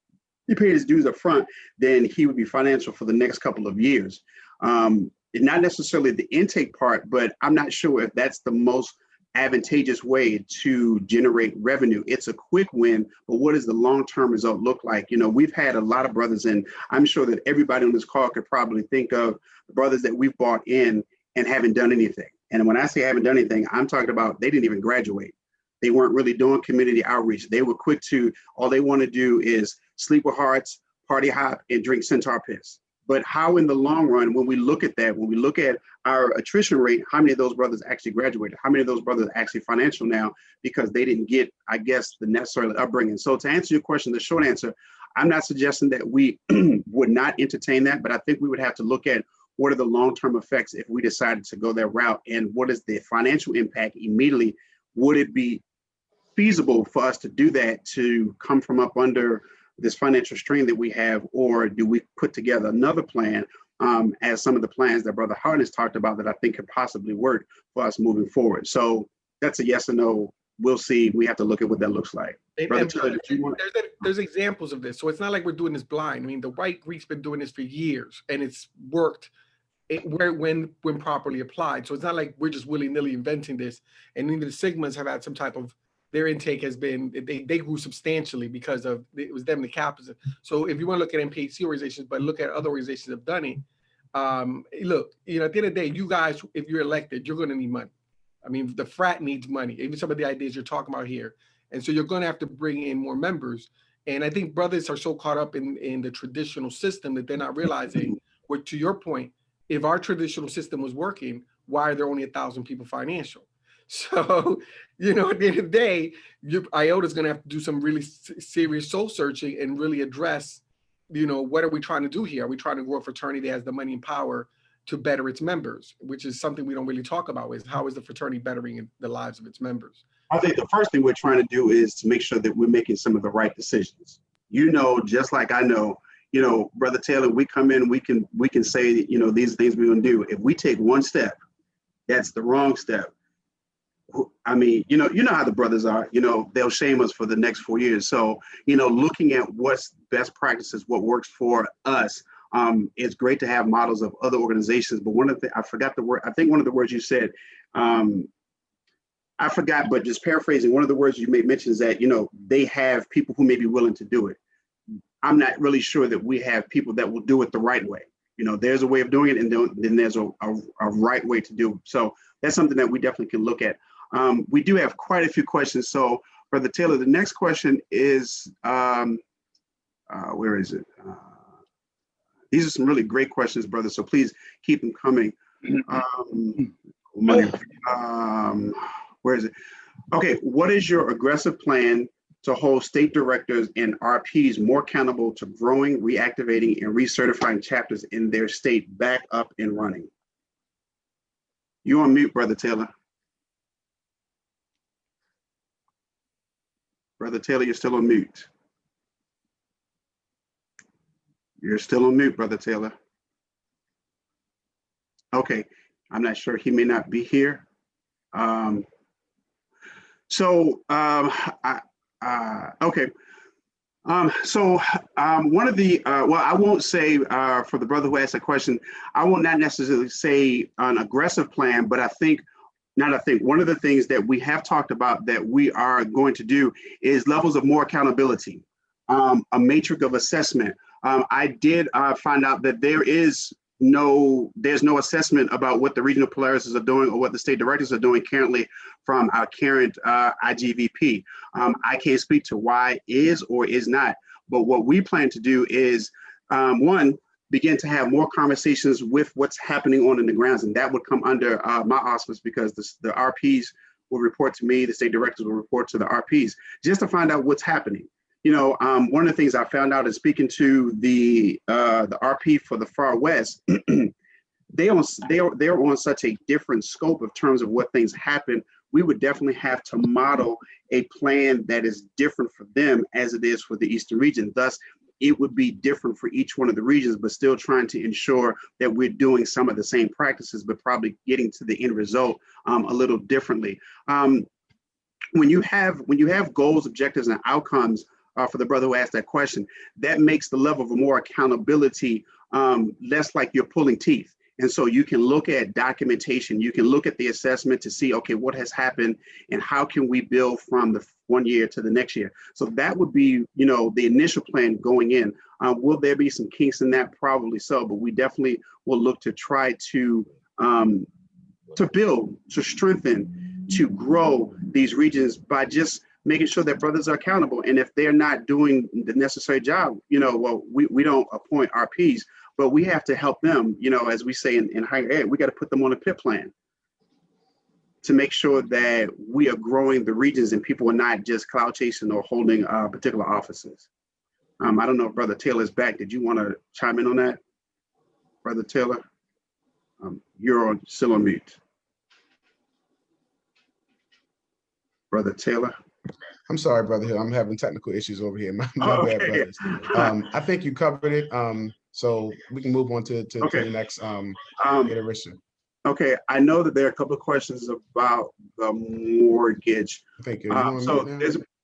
he paid his dues up front, then he would be financial for the next couple of years. Not necessarily the intake part, but I'm not sure if that's the most advantageous way to generate revenue. It's a quick win, but what does the long-term result look like? We've had a lot of brothers, and I'm sure that everybody on this call could probably think of the brothers that we've brought in and haven't done anything. And when I say haven't done anything, I'm talking about they didn't even graduate. They weren't really doing community outreach. They were quick to, all they want to do is sleep with hearts, party hop, and drink Centaur piss. But how in the long run, when we look at that, when we look at our attrition rate, how many of those brothers actually graduated? How many of those brothers are actually financial now because they didn't get, I guess, the necessary upbringing? So to answer your question, the short answer, I'm not suggesting that we would not entertain that, but I think we would have to look at what are the long-term effects if we decided to go that route, and what is the financial impact immediately? Would it be feasible for us to do that, to come from up under this financial strain that we have, or do we put together another plan, as some of the plans that Brother Hart has talked about that I think could possibly work for us moving forward? So that's a yes or no. We'll see. We have to look at what that looks like. There's examples of this. So it's not like we're doing this blind. I mean, the White Greek's been doing this for years and it's worked when properly applied. So it's not like we're just willy-nilly inventing this. And even the Sigmas have had some type of, their intake has been, they grew substantially because of, it was them, the Kappas. So if you want to look at MPHC organizations, but look at other organizations that have done it, look, at the end of the day, you guys, if you're elected, you're going to need money. I mean, the frat needs money, even some of the ideas you're talking about here. And so you're going to have to bring in more members. And I think brothers are so caught up in the traditional system that they're not realizing, what, to your point, if our traditional system was working, why are there only 1,000 people financial? So, at the end of the day, Iota's going to have to do some really serious soul searching and really address, what are we trying to do here? Are we trying to grow a fraternity that has the money and power to better its members, which is something we don't really talk about, is how is the fraternity bettering the lives of its members? I think the first thing we're trying to do is to make sure that we're making some of the right decisions. Just like I know, Brother Taylor, we come in, we can say, these things we're going to do. If we take one step, that's the wrong step. I mean, you know how the brothers are, they'll shame us for the next 4 years. So, looking at what's best practices, what works for us, it's great to have models of other organizations. But one of the, I forgot the word, I think one of the words you said, I forgot, but just paraphrasing, one of the words you may mention is that, they have people who may be willing to do it. I'm not really sure that we have people that will do it the right way. There's a way of doing it, and then there's a right way to do it. So that's something that we definitely can look at. We do have quite a few questions. So Brother Taylor, the next question is, where is it? These are some really great questions, brother. So please keep them coming. Where is it? Okay, what is your aggressive plan to hold state directors and RPs more accountable to growing, reactivating, and recertifying chapters in their state back up and running? You on mute, Brother Taylor. Brother Taylor, you're still on mute. You're still on mute, Brother Taylor. Okay, I'm not sure. He may not be here. Okay. One of the, well, I won't say for the brother who asked that question, I will not necessarily say an aggressive plan, but one of the things that we have talked about that we are going to do is levels of more accountability, a matrix of assessment. I did find out that there's no assessment about what the regional polarities are doing or what the state directors are doing currently from our current IGVP. I can't speak to why is or is not, but what we plan to do is, one, begin to have more conversations with what's happening on the grounds, and that would come under my auspice because the RPs will report to me, the state directors will report to the RPs, just to find out what's happening. You know, one of the things I found out is speaking to the RP for the Far West, they're on such a different scope of terms of what things happen. We would definitely have to model a plan that is different for them as it is for the Eastern region. Thus, it would be different for each one of the regions, but still trying to ensure that we're doing some of the same practices, but probably getting to the end result a little differently. When you have goals, objectives, and outcomes, for the brother who asked that question, that makes the level of more accountability less like you're pulling teeth. And so you can look at documentation, you can look at the assessment to see, okay, what has happened and how can we build from the one year to the next year. So that would be, you know, the initial plan going in. Will there be some kinks in that? Probably so, but we definitely will look to try to build, to strengthen, to grow these regions by just making sure that brothers are accountable. And if they're not doing the necessary job, you know, well, we don't appoint RPs, but we have to help them, you know, as we say in higher ed, we got to put them on a PIP plan to make sure that we are growing the regions and people are not just cloud chasing or holding particular offices. I don't know if Brother Taylor's back. Did you want to chime in on that, Brother Taylor? You're still on mute. Brother Taylor. I'm sorry, Brother Hill. I'm having technical issues over here. My bad, brothers. I think you covered it. So we can move on to the next iteration. Okay, I know that there are a couple of questions about the mortgage. Thank you. So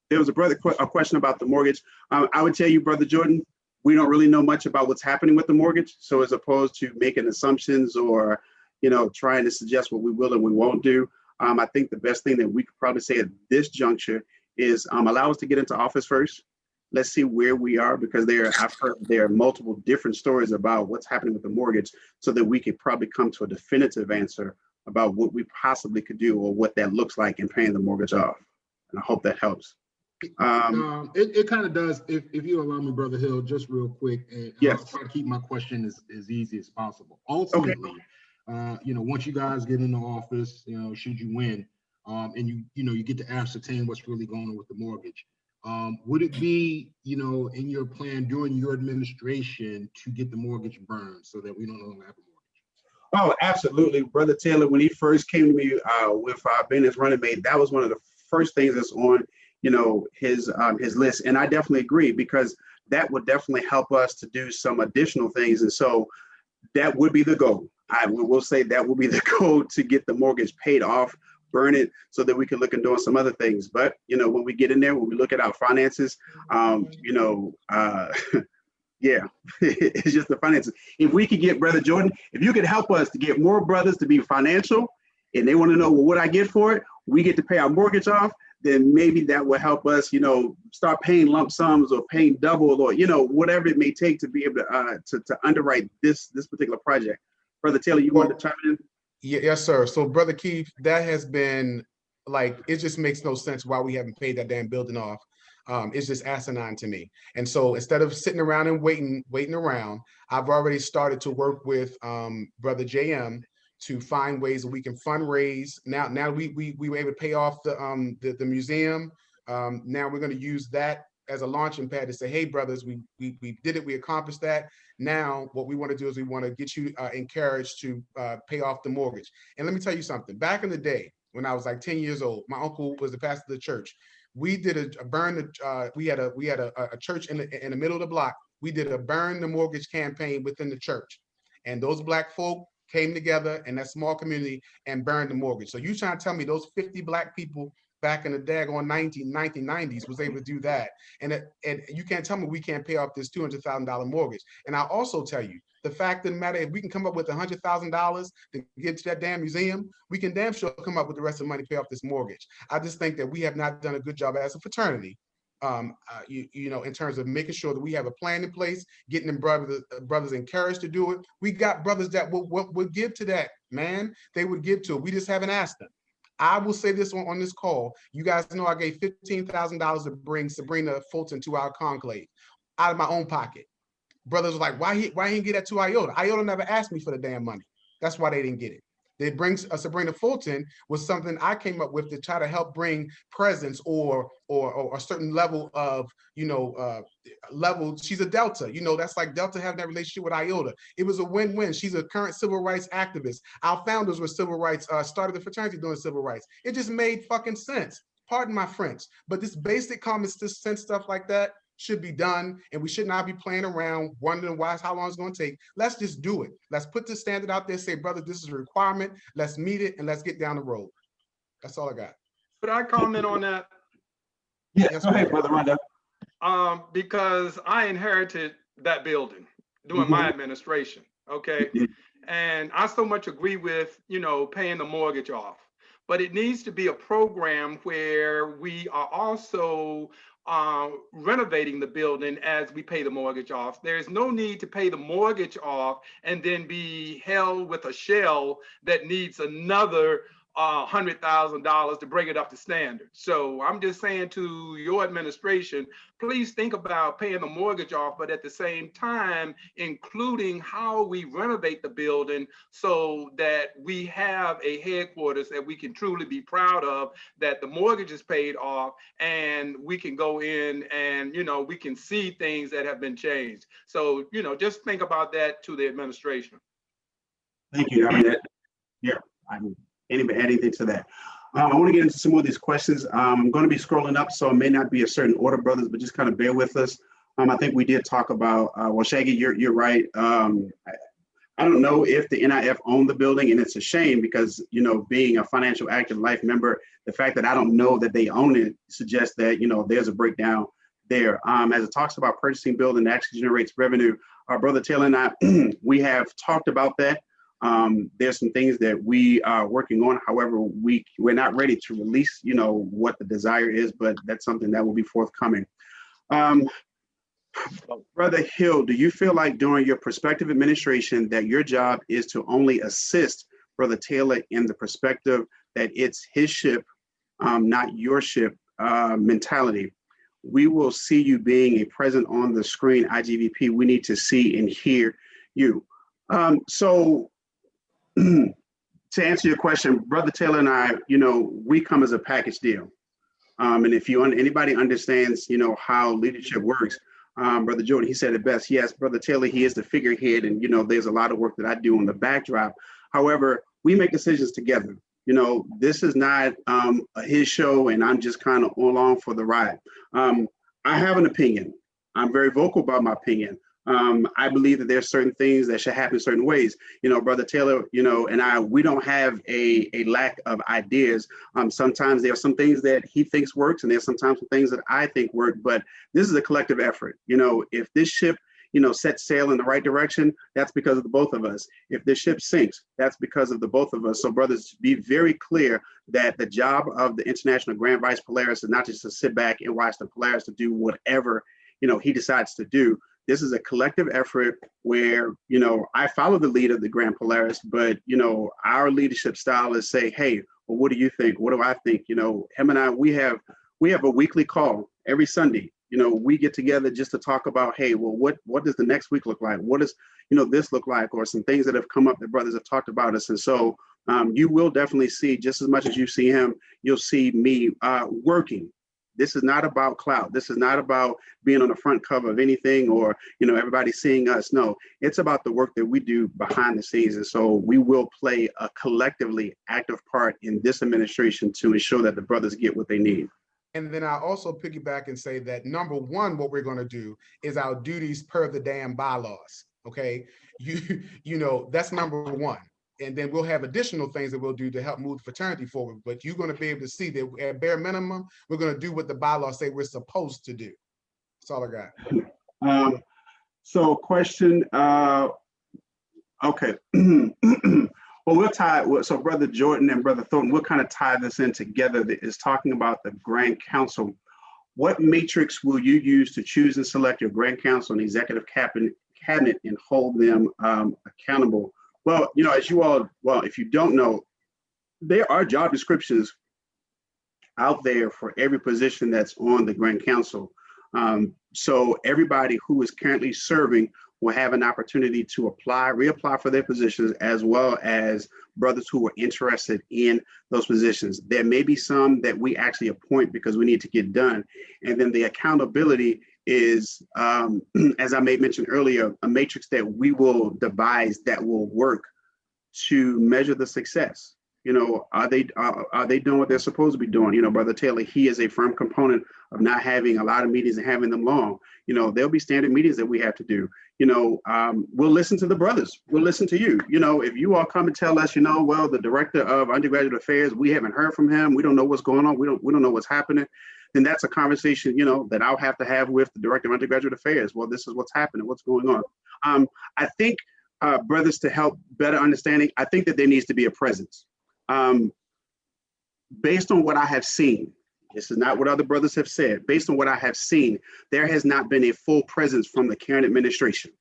there was a question about the mortgage. I would tell you, Brother Jordan, we don't really know much about what's happening with the mortgage. So as opposed to making assumptions or, you know, trying to suggest what we will and we won't do, I think the best thing that we could probably say at this juncture is allow us to get into office first. Let's see where we are, because I've heard there are multiple different stories about what's happening with the mortgage, so that we could probably come to a definitive answer about what we possibly could do or what that looks like in paying the mortgage off. And I hope that helps. It kind of does. If you allow me, Brother Hill, just real quick, and yes. I'll try to keep my question as easy as possible. Ultimately, you know, once you guys get into office, you know, should you win, and you get to ascertain what's really going on with the mortgage. Would it be, you know, in your plan during your administration to get the mortgage burned so that we don't no longer have a mortgage? Oh, absolutely. Brother Taylor, when he first came to me with being his running mate, that was one of the first things that's on, you know, his list. And I definitely agree, because that would definitely help us to do some additional things. And so that would be the goal. I will say that will be the goal, to get the mortgage paid off, burn it, so that we can look and doing some other things. But, you know, when we get in there, when we look at our finances, you know, yeah, it's just the finances. If we could get, Brother Jordan, if you could help us to get more brothers to be financial, and they want to know, well, what I get for it, we get to pay our mortgage off, then maybe that will help us, you know, start paying lump sums or paying double, or, you know, whatever it may take to be able to underwrite this particular project. Brother Taylor, you want to chime in? Yes, sir. So, Brother Keith, that has been like, it just makes no sense why we haven't paid that damn building off. It's just asinine to me. And so instead of sitting around and waiting around, I've already started to work with Brother JM to find ways that we can fundraise. Now we were able to pay off the museum. Now we're going to use that as a launching pad to say, hey, brothers, we did it, we accomplished that. Now what we want to do is we want to get you encouraged to pay off the mortgage. And let me tell you something. Back in the day, when I was like 10 years old, my uncle was the pastor of the church. We did a burn. We had a church in the middle of the block. We did a burn the mortgage campaign within the church, and those black folk came together in that small community and burned the mortgage. So you trying to tell me those 50 black people back in the daggone 1990s was able to do that? And you can't tell me we can't pay off this $200,000 mortgage. And I'll also tell you, the fact of the matter, if we can come up with $100,000 to get to that damn museum, we can damn sure come up with the rest of the money to pay off this mortgage. I just think that we have not done a good job as a fraternity, in terms of making sure that we have a plan in place, getting them brothers encouraged to do it. We got brothers that would give to that, man. They would give to it. We just haven't asked them. I will say this on this call. You guys know I gave $15,000 to bring Sabrina Fulton to our conclave out of my own pocket. Brothers were like, why he didn't get that to Iota? Iota never asked me for the damn money. That's why they didn't get it. They bring Sabrina Fulton was something I came up with to try to help bring presence or a certain level of, level. She's a Delta, that's like Delta having that relationship with Iota. It was a win-win. She's a current civil rights activist. Our founders were civil rights, started the fraternity doing civil rights. It just made fucking sense. Pardon my French, but this basic common sense stuff like that should be done, and we should not be playing around wondering how long it's going to take. Let's just do it. Let's put the standard out there, say, brother, this is a requirement. Let's meet it, and let's get down the road. That's all I got. Could I comment on that? Yes, go ahead, Brother Rondo. Because I inherited that building during my administration, okay? And I so much agree with, paying the mortgage off. But it needs to be a program where we are also renovating the building as we pay the mortgage off. There's no need to pay the mortgage off and then be held with a shell that needs another $100,000 to bring it up to standard. So I'm just saying to your administration, please think about paying the mortgage off, but at the same time, including how we renovate the building so that we have a headquarters that we can truly be proud of, that the mortgage is paid off, and we can go in and, we can see things that have been changed. So, just think about that to the administration. Thank you. Anybody add anything to that? I want to get into some more of these questions. I'm going to be scrolling up, so it may not be a certain order, brothers, but just kind of bear with us. I think we did talk about, well, Shaggy, you're right. I don't know if the NIF owned the building, and it's a shame because, being a financial active life member, the fact that I don't know that they own it suggests that, there's a breakdown there. As it talks about purchasing building that actually generates revenue, our brother Taylor and I, we have talked about that. There's some things that we are working on. However, we're not ready to release, what the desire is, but that's something that will be forthcoming. Brother Hill, do you feel like during your prospective administration that your job is to only assist Brother Taylor in the perspective that it's his ship, not your ship mentality? We will see you being a present on the screen, IGVP. We need to see and hear you. To answer your question, Brother Taylor and I, we come as a package deal. And if anybody understands, how leadership works, Brother Jordan, he said it best. Yes, Brother Taylor, he is the figurehead, and, there's a lot of work that I do on the backdrop. However, we make decisions together. This is not his show, and I'm just kind of along for the ride. I have an opinion. I'm very vocal about my opinion. I believe that there's certain things that should happen certain ways. Brother Taylor, and we don't have a lack of ideas. Sometimes there are some things that he thinks works, and there's sometimes some things that I think work, but this is a collective effort. If this ship, sets sail in the right direction, that's because of the both of us. If this ship sinks, that's because of the both of us. So brothers, be very clear that the job of the International Grand Vice Polaris is not just to sit back and watch the Polaris to do whatever, he decides to do. This is a collective effort where, I follow the lead of the Grand Polaris, but, our leadership style is say, hey, Well, what do you think? What do I think? You know, him and I, we have a weekly call every Sunday. You know, we get together just to talk about, hey, well, what does the next week look like? What does, you know, this look like? Or some things that have come up that brothers have talked about us. And so you will definitely see, just as much as you see him, you'll see me working. This is not about clout. This is not about being on the front cover of anything or, you know, everybody seeing us. No, it's about the work that we do behind the scenes. And so we will play a collectively active part in this administration to ensure that the brothers get what they need. And then I also piggyback and say that number one, what we're going to do is our duties per the damn bylaws. Okay, you know, that's number one. And then we'll have additional things that we'll do to help move the fraternity forward. But you're going to be able to see that at bare minimum, we're going to do what the bylaws say we're supposed to do. That's all I got. So question, okay. Well, we'll tie, so Brother Jordan and Brother Thornton, we'll kind of tie this in together. That is talking about the Grand Council. What matrix will you use to choose and select your Grand Council and Executive Cabinet and hold them accountable? Well, you know, as you all, well, if you don't know, there are job descriptions out there for every position that's on the Grand Council. So everybody who is currently serving will have an opportunity to reapply for their positions, as well as brothers who are interested in those positions. There may be some that we actually appoint because we need to get done. And then the accountability is, as I may mention earlier, a matrix that we will devise that will work to measure the success. You know, are they doing what they're supposed to be doing? You know, Brother Taylor, he is a firm component of not having a lot of meetings and having them long. You know, there'll be standard meetings that we have to do. You know, we'll listen to the brothers. We'll listen to you. You know, if you all come and tell us, you know, well, the director of undergraduate affairs, we haven't heard from him. We don't know what's going on. We don't know what's happening. Then that's a conversation, you know, that I'll have to have with the director of undergraduate affairs. Well, this is what's happening. What's going on? I think, brothers, to help better understanding, I think that there needs to be a presence. Based on what I have seen, this is not what other brothers have said. Based on what I have seen, there has not been a full presence from the current administration.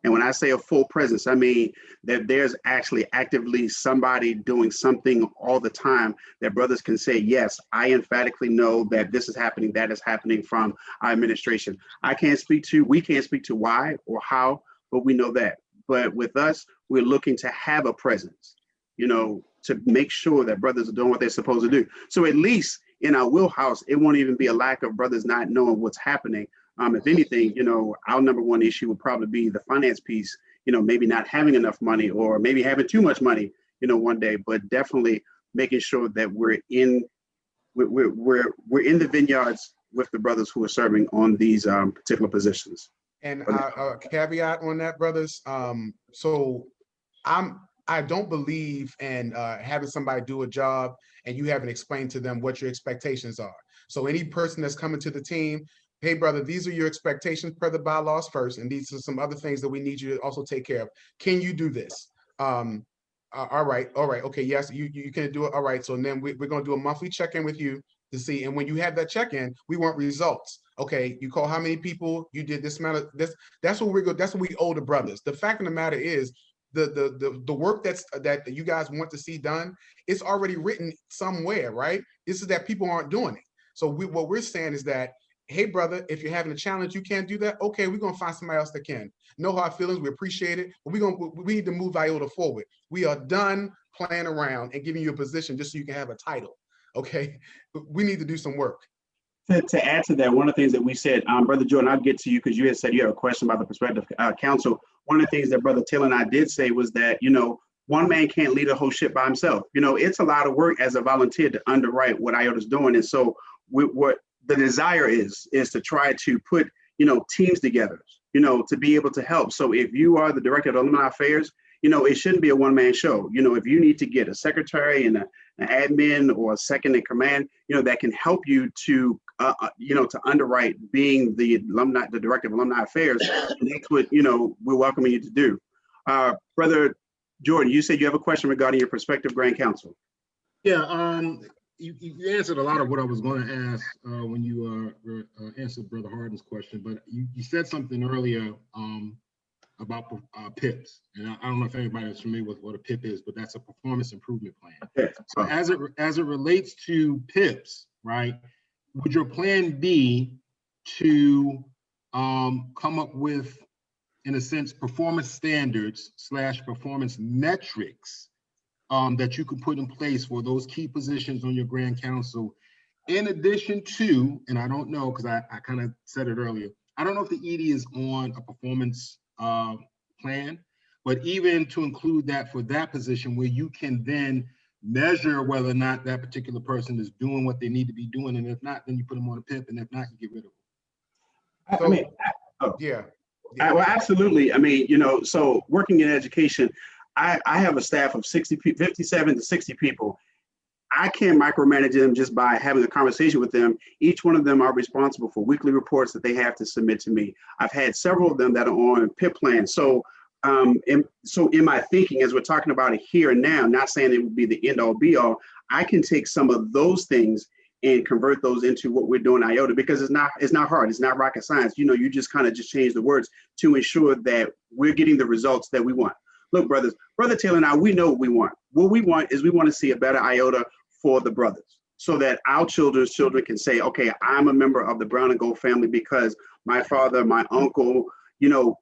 And when I say a full presence, I mean that there's actually actively somebody doing something all the time that brothers can say, yes, I emphatically know that this is happening, that is happening from our administration. We can't speak to why or how, but we know that. But with us, we're looking to have a presence, you know, to make sure that brothers are doing what they're supposed to do. So at least in our wheelhouse, it won't even be a lack of brothers not knowing what's happening. If anything, you know, our number one issue would probably be the finance piece, you know, maybe not having enough money or maybe having too much money, you know, one day, but definitely making sure that we're in the vineyards with the brothers who are serving on these particular positions. And a caveat on that, brothers. So I don't believe in having somebody do a job and you haven't explained to them what your expectations are. So any person that's coming to the team, hey, brother, these are your expectations per the bylaws first, and these are some other things that we need you to also take care of. Can you do this? All right, okay, yes, you can do it. All right, so then we're going to do a monthly check-in with you to see, and when you have that check-in, we want results. Okay, you call how many people, you did this amount of this. That's what we owe the brothers. The fact of the matter is, the work that you guys want to see done, it's already written somewhere, right? This is that people aren't doing it. So what we're saying is that, hey, brother, if you're having a challenge, you can't do that. Okay, we're gonna find somebody else that can. No hard feelings, we appreciate it, but we need to move Iota forward. We are done playing around and giving you a position just so you can have a title. Okay, we need to do some work. To add to that, one of the things that we said, Brother Jordan, I'll get to you because you had said you have a question about the prospective council. One of the things that Brother Taylor and I did say was that, you know, one man can't lead a whole ship by himself. You know, it's a lot of work as a volunteer to underwrite what Iota's doing. And so what the desire is to try to put, you know, teams together, you know, to be able to help. So if you are the director of alumni affairs, you know, it shouldn't be a one-man show. You know, if you need to get a secretary and an admin or a second in command, you know, that can help you to, you know, to underwrite being the director of alumni affairs, that's what, you know, we're welcoming you to do. Brother Jordan, you said you have a question regarding your prospective Grand Council. Yeah, you answered a lot of what I was going to ask when you answered Brother Harden's question, but you said something earlier about PIPs. And I don't know if anybody is familiar with what a PIP is, but that's a performance improvement plan. Okay. So as it relates to PIPs, right, would your plan be to come up with, in a sense, performance standards / performance metrics that you could put in place for those key positions on your grand council, in addition to, and I don't know, because I kind of said it earlier, I don't know if the ED is on a performance plan, but even to include that for that position where you can then measure whether or not that particular person is doing what they need to be doing. And if not, then you put them on a PIP, and if not, you get rid of them. So, I mean, yeah. well, absolutely. I mean, you know, so working in education, I have a staff of 57 to 60 people. I can't micromanage them just by having a conversation with them. Each one of them are responsible for weekly reports that they have to submit to me. I've had several of them that are on PIP plans. So, in my thinking, as we're talking about it here and now, not saying it would be the end all be all, I can take some of those things and convert those into what we're doing at Iota, because it's not hard. It's not rocket science. You know, you just kind of change the words to ensure that we're getting the results that we want. Look, brothers, Brother Taylor and I, we know what we want. What we want is we want to see a better Iota for the brothers, so that our children's children can say, okay, I'm a member of the Brown and Gold family because my father, my uncle, you know,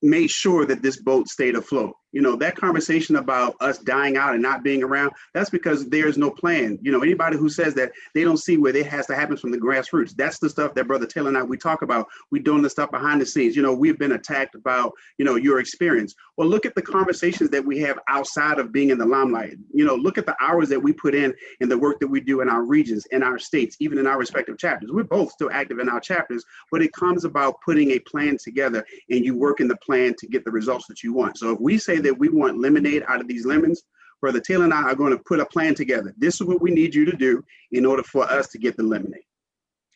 made sure that this boat stayed afloat. You know, that conversation about us dying out and not being around, that's because there's no plan. You know, anybody who says that, they don't see where it has to happen from the grassroots. That's the stuff that Brother Taylor and I, we talk about. We're doing the stuff behind the scenes. You know, we've been attacked about, you know, your experience. Well, look at the conversations that we have outside of being in the limelight. You know, look at the hours that we put in the work that we do in our regions, in our states, even in our respective chapters. We're both still active in our chapters, but it comes about putting a plan together, and you work in the plan to get the results that you want. So if we say that we want lemonade out of these lemons, Brother Taylor and I are going to put a plan together. This is what we need you to do in order for us to get the lemonade.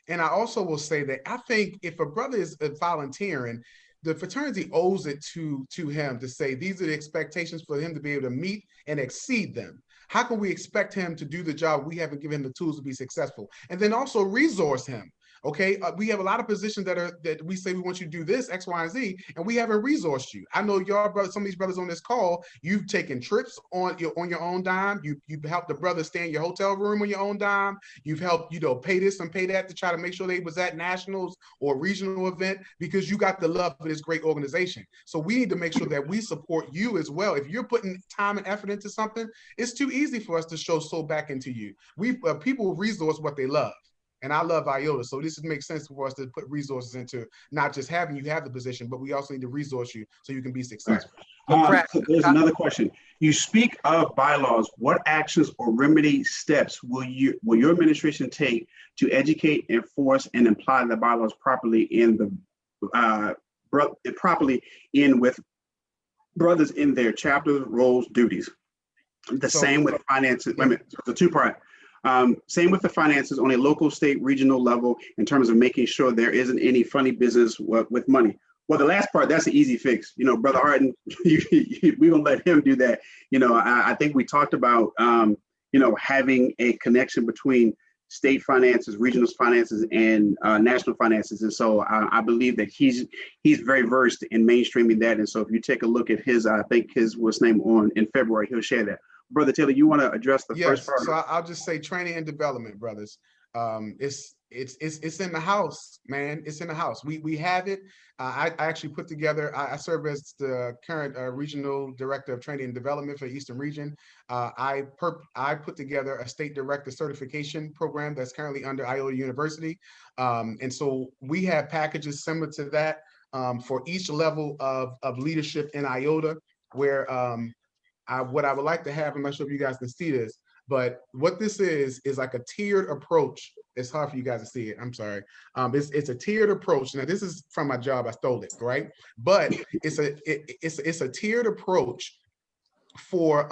And I also will say that I think if a brother is volunteering, the fraternity owes it to him to say these are the expectations for him to be able to meet and exceed them. How can we expect him to do the job we haven't given him the tools to be successful? And then also resource him. Okay, we have a lot of positions that we say we want you to do this X, Y, and Z, and we haven't resourced you. I know y'all brothers, some of these brothers on this call, you've taken trips on your own dime. You've helped the brothers stay in your hotel room on your own dime. You've helped, you know, pay this and pay that to try to make sure they was at nationals or regional event because you got the love for this great organization. So we need to make sure that we support you as well. If you're putting time and effort into something, it's too easy for us to show so back into you. People resource what they love. And I love Iota, so this makes sense for us to put resources into not just having you have the position, but we also need to resource you so you can be successful. So there's another question. You speak of bylaws. What actions or remedy steps will your administration take to educate, enforce, and apply the bylaws properly with brothers in their chapters, roles, duties? Same with finances. Wait a minute, so it's a two-part. Same with the finances on a local, state, regional level in terms of making sure there isn't any funny business with money. Well, the last part, that's an easy fix. You know, Brother Harden, we're going to let him do that. You know, I think we talked about, you know, having a connection between state finances, regional finances, and national finances. And so I believe that he's very versed in mainstreaming that. And so if you take a look at his, I think his was named on in February, he'll share that. Brother Taylor, you want to address the first part? So I'll just say training and development, brothers. It's in the house, man. It's in the house. We have it. I actually put together. I serve as the current regional director of training and development for the Eastern Region. I put together a state director certification program that's currently under Iota University, and so we have packages similar to that for each level of leadership in Iota, where what I would like to have, I'm not sure if you guys can see this, but what this is like a tiered approach. It's hard for you guys to see it. I'm sorry. It's a tiered approach. Now this is from my job. I stole it, right? But it's a tiered approach for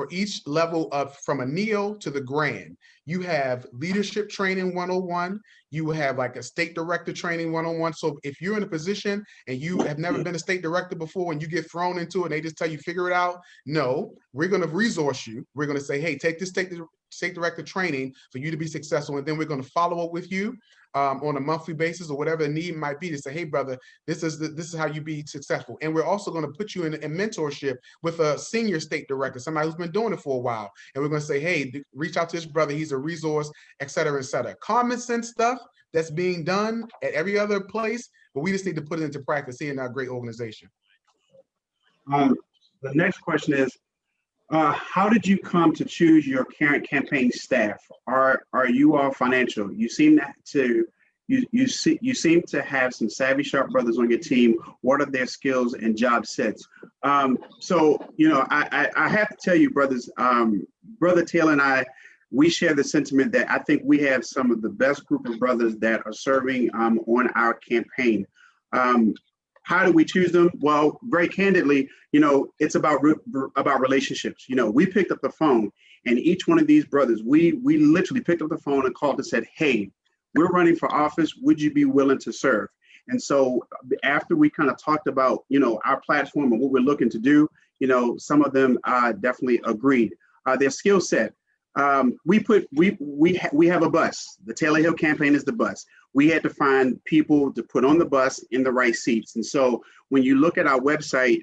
each level of from a neo to the grand. You have leadership training 101. You have like a state director training 101. So if you're in a position and you have never been a state director before and you get thrown into it and they just tell you figure it out, no, we're going to resource you. We're going to say, hey, take this state state director training for you to be successful. And then we're going to follow up with you on a monthly basis or whatever the need might be to say, hey, brother, this is how you be successful. And we're also going to put you in mentorship with a senior state director, somebody who's been doing it for a while. And we're going to say, hey, reach out to this brother. He's a resource, et cetera, et cetera. Common sense stuff that's being done at every other place, but we just need to put it into practice here in our great organization. The next question is, how did you come to choose your current campaign staff? Are you all financial? You seem to have some savvy, sharp brothers on your team. What are their skills and job sets? So, you know, I have to tell you, brothers, Brother Taylor and I, we share the sentiment that I think we have some of the best group of brothers that are serving on our campaign. How do we choose them? Well, very candidly, you know, it's about relationships. You know, we picked up the phone, and each one of these brothers, we literally picked up the phone and called and said, hey, we're running for office. Would you be willing to serve? And so after we kind of talked about, you know, our platform and what we're looking to do, you know, some of them definitely agreed. Their skill set. We have a bus. The Taylor Hill campaign is the bus. We had to find people to put on the bus in the right seats. And so when you look at our website,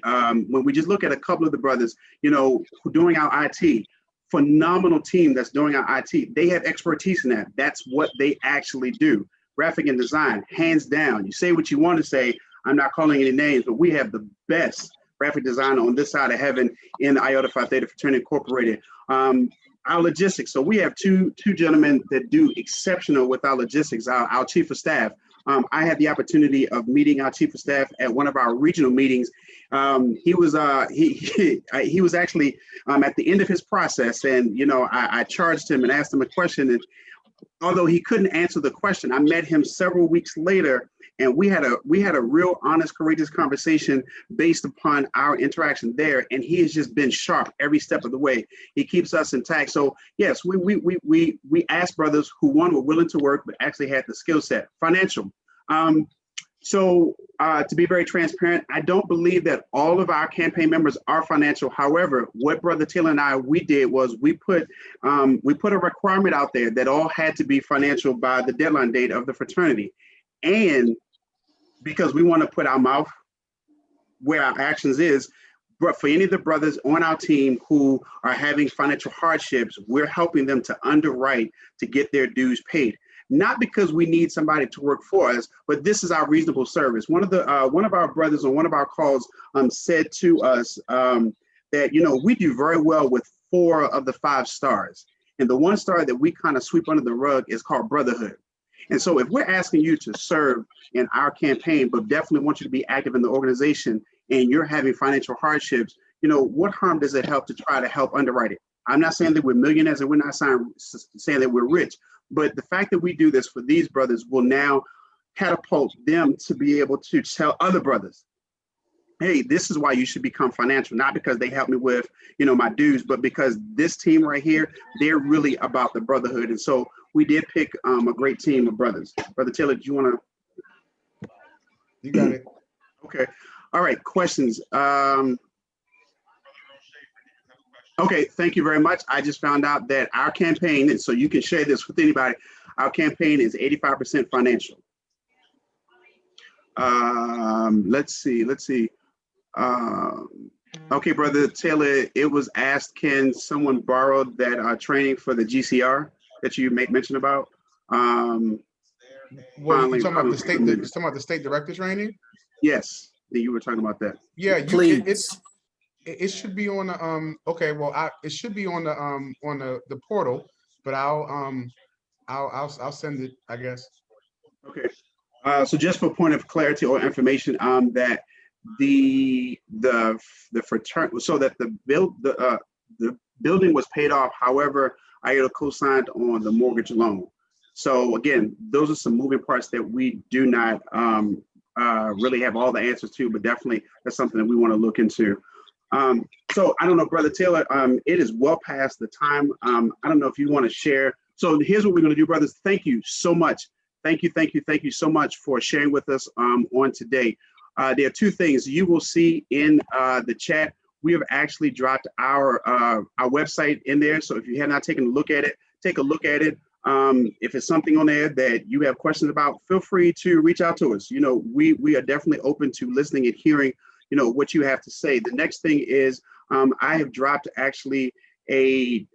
when we just look at a couple of the brothers, you know, doing our IT, phenomenal team that's doing our IT. They have expertise in that. That's what they actually do. Graphic and design, hands down. You say what you want to say. I'm not calling any names, but we have the best graphic designer on this side of heaven in the Iota Phi Theta Fraternity Incorporated. Our logistics. So we have two gentlemen that do exceptional with our logistics. Our chief of staff. I had the opportunity of meeting our chief of staff at one of our regional meetings. He was actually at the end of his process, and you know, I charged him and asked him a question, and although he couldn't answer the question, I met him several weeks later, and we had a real honest, courageous conversation based upon our interaction there. And he has just been sharp every step of the way. He keeps us intact. So yes, we asked brothers who, one, were willing to work, but actually had the skill set. Financial. So to be very transparent, I don't believe that all of our campaign members are financial. However, what Brother Taylor and I, we did was we put a requirement out there that all had to be financial by the deadline date of the fraternity. And because we want to put our mouth where our actions is, but for any of the brothers on our team who are having financial hardships, we're helping them to underwrite to get their dues paid. Not because we need somebody to work for us, but this is our reasonable service. One of our brothers on one of our calls said to us that, you know, we do very well with 4 of the 5 stars. And the 1 star that we kind of sweep under the rug is called brotherhood. And so if we're asking you to serve in our campaign, but definitely want you to be active in the organization, and you're having financial hardships, you know, what harm does it help to try to help underwrite it? I'm not saying that we're millionaires and we're not saying that we're rich, but the fact that we do this for these brothers will now catapult them to be able to tell other brothers, hey, this is why you should become financial, not because they help me with, you know, my dues, but because this team right here, they're really about the brotherhood. And so we did pick a great team of brothers. Brother Taylor, do you want to? You got it. Okay. All right. Questions. Okay. Thank you very much. I just found out that our campaign, and so you can share this with anybody, our campaign is 85% financial. Let's see. Okay, Brother Taylor, it was asked, can someone borrow that training for the GCR that you mentioned about? Well, you're talking about the state director training? Yes, you were talking about that. Yeah, Please. It should be on the okay, well, it should be on the portal, but I'll send it, I guess. Okay. So just for point of clarity or information, that the fraternity, so that the building was paid off. However, Iota co-signed on the mortgage loan. So again, those are some moving parts that we do not really have all the answers to, but definitely that's something that we want to look into. So I don't know, Brother Taylor, it is well past the time. I don't know if you want to share. So here's what we're going to do, brothers. Thank you so much. Thank you so much for sharing with us on today. There are 2 things you will see in the chat. we have actually dropped our website in there. So if you have not taken a look at it, take a look at it. If it's something on there that you have questions about, feel free to reach out to us. You know, we are definitely open to listening and hearing, you know, what you have to say. The next thing is I have dropped actually a,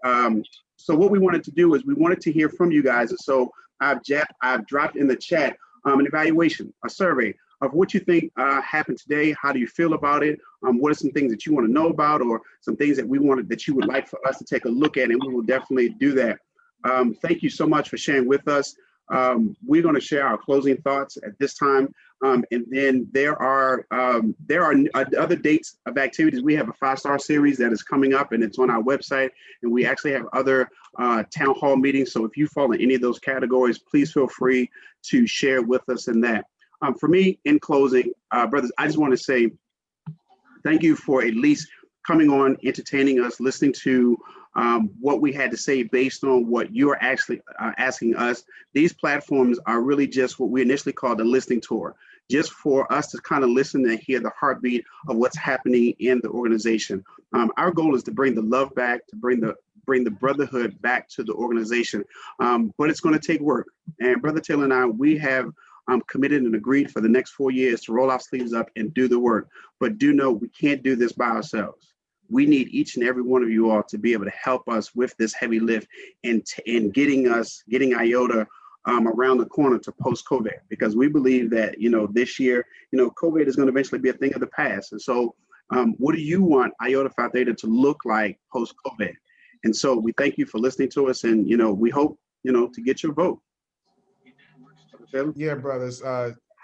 so what we wanted to do is we wanted to hear from you guys. And so I've dropped in the chat an evaluation, a survey of what you think happened today. How do you feel about it? What are some things that you want to know about, or some things that that you would like for us to take a look at, and we will definitely do that. Thank you so much for sharing with us. We're going to share our closing thoughts at this time. And then there are other dates of activities. We have a 5-star series that is coming up, and it's on our website. And we actually have other town hall meetings. So if you fall in any of those categories, please feel free to share with us in that. For me, in closing, brothers, I just want to say thank you for at least coming on, entertaining us, listening to what we had to say based on what you're actually asking us. These platforms are really just what we initially called a listening tour, just for us to kind of listen and hear the heartbeat of what's happening in the organization. Our goal is to bring the love back, to bring the brotherhood back to the organization, but it's going to take work. And Brother Taylor and I, we have committed and agreed for the next 4 years to roll our sleeves up and do the work. But do know we can't do this by ourselves. We need each and every one of you all to be able to help us with this heavy lift in getting Iota around the corner to post-COVID, because we believe that, you know, this year, you know, COVID is going to eventually be a thing of the past. And so what do you want Iota Phi Theta to look like post-COVID? And so we thank you for listening to us, and, you know, we hope, you know, to get your vote. Yeah, brothers.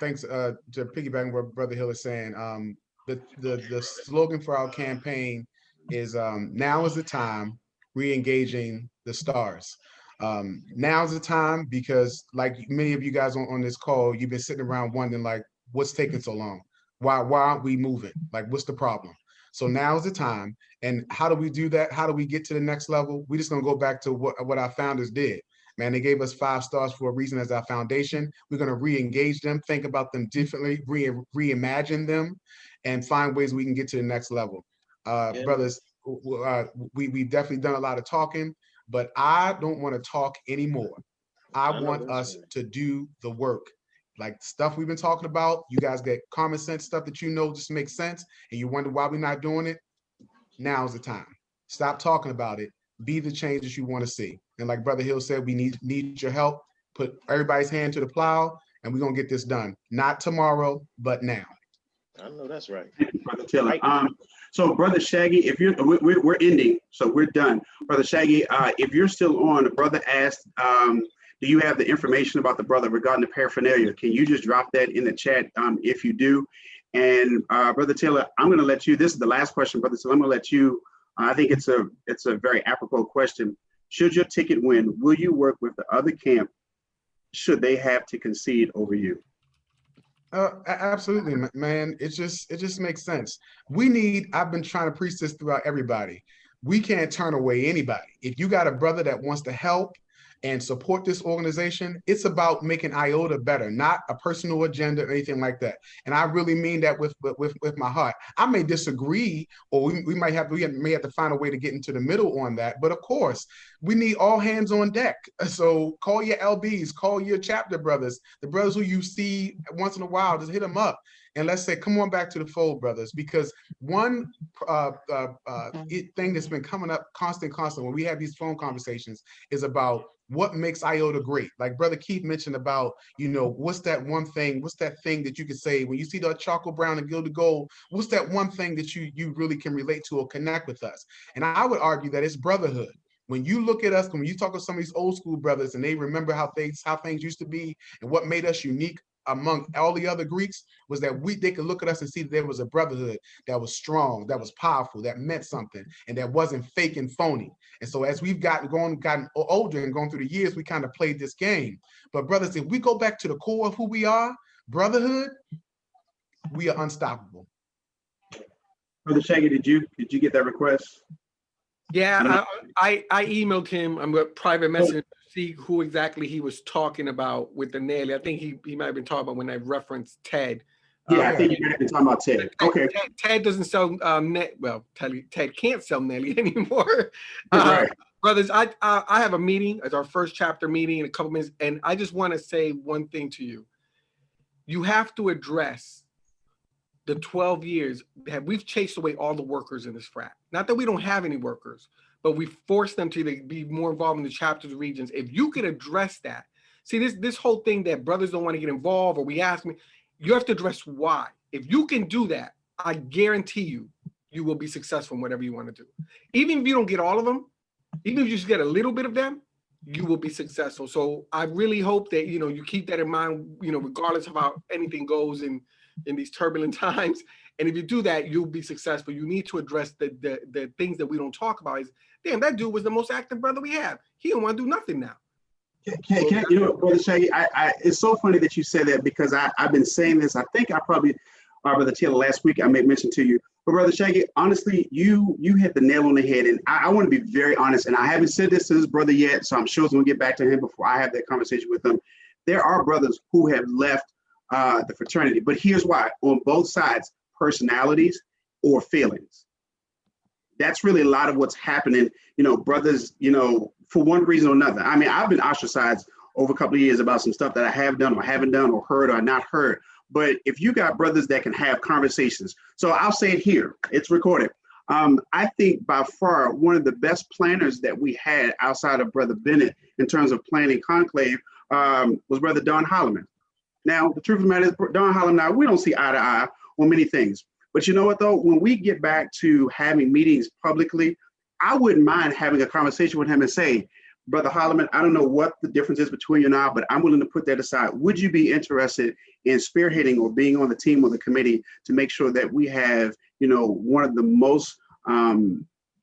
Thanks to piggyback what Brother Hill is saying. The slogan for our campaign is now is the time, re-engaging the stars. Now is the time, because like many of you guys on this call, you've been sitting around wondering, like, what's taking so long? Why aren't we moving? Like, what's the problem? So now is the time. And how do we do that? How do we get to the next level? We're just gonna go back to what our founders did. Man, they gave us 5 stars for a reason as our foundation. We're going to re-engage them, think about them differently, reimagine them, and find ways we can get to the next level. Brothers, we've definitely done a lot of talking, but I don't want to talk anymore. I want us to do the work. Like stuff we've been talking about, you guys get common sense stuff that you know just makes sense, and you wonder why we're not doing it. Now's the time. Stop talking about it. Be the change that you want to see. And like Brother Hill said, we need your help. Put everybody's hand to the plow, and we're gonna get this done. Not tomorrow, but now. I know that's right. Thank you, Brother Taylor. So Brother Shaggy, if you're we're ending, so we're done. Brother Shaggy, if you're still on, the brother asked, do you have the information about the brother regarding the paraphernalia? Can you just drop that in the chat if you do? And Brother Taylor, I'm gonna let you, this is the last question, Brother Taylor, I'm gonna let you, I think it's a very apropos question. Should your ticket win, will you work with the other camp should they have to concede over you? Absolutely, man. It just makes sense. I've been trying to preach this throughout everybody. We can't turn away anybody. If you got a brother that wants to help and support this organization, it's about making Iota better, not a personal agenda or anything like that. And I really mean that with my heart. I may disagree, or we may have to find a way to get into the middle on that. But of course, we need all hands on deck. So call your LBs, call your chapter brothers, the brothers who you see once in a while, just hit them up. And let's say, come on back to the fold, brothers, because one thing that's been coming up constant when we have these phone conversations is about what makes Iota great. Like Brother Keith mentioned about, you know, what's that one thing, what's that thing that you could say when you see the charcoal brown and gilded gold, what's that one thing that you really can relate to or connect with us? And I would argue that it's brotherhood. When you look at us, when you talk to some of these old school brothers and they remember how things used to be and what made us unique among all the other Greeks, was that they could look at us and see that there was a brotherhood that was strong, that was powerful, that meant something, and that wasn't fake and phony. And so as we've gotten older and gone through the years, we kind of played this game. But brothers, if we go back to the core of who we are, brotherhood, we are unstoppable. Brother Shaggy, did you get that request? Yeah, I emailed him. I'm a private message to see who exactly he was talking about with the Nelly. I think he might have been talking about when I referenced Ted. Yeah, I think you might have been talking about Ted. Okay. Ted doesn't sell net. Well, Ted can't sell Nelly anymore. Right. Brothers, I have a meeting. It's our first chapter meeting in a couple minutes, and I just want to say one thing to you. You have to address the 12 years that we've chased away all the workers in this frat. Not that we don't have any workers, but we forced them to be more involved in the chapters, regions. If you could address that, see this whole thing that brothers don't want to get involved, or we ask me, you have to address why. If you can do that, I guarantee you, you will be successful in whatever you want to do. Even if you don't get all of them, even if you just get a little bit of them, you will be successful. So I really hope that, you know, you keep that in mind, you know, regardless of how anything goes in these turbulent times. And if you do that, you'll be successful. You need to address the things that we don't talk about. Is, damn, that dude was the most active brother we have. He don't want to do nothing now. You know, Brother Shaggy, it's so funny that you said that, because I've been saying this. I think I probably, Brother Taylor, last week I made mention to you. But Brother Shaggy, honestly, you hit the nail on the head. And I want to be very honest. And I haven't said this to this brother yet, so I'm sure it's going to get back to him before I have that conversation with him. There are brothers who have left the fraternity. But here's why. On both sides, personalities or feelings. That's really a lot of what's happening. You know, brothers, you know, for one reason or another. I mean, I've been ostracized over a couple of years about some stuff that I have done or haven't done or heard or not heard. But if you got brothers that can have conversations, so I'll say it here, it's recorded. I think by far one of the best planners that we had outside of Brother Bennett in terms of planning conclave was Brother Don Holloman. Now, the truth of the matter is, Don Holloman and I, we don't see eye to eye on many things. But you know what, though? When we get back to having meetings publicly, I wouldn't mind having a conversation with him and say, Brother Holloman, I don't know what the difference is between you and I, but I'm willing to put that aside. Would you be interested in spearheading or being on the team or the committee to make sure that we have, you know, one of the most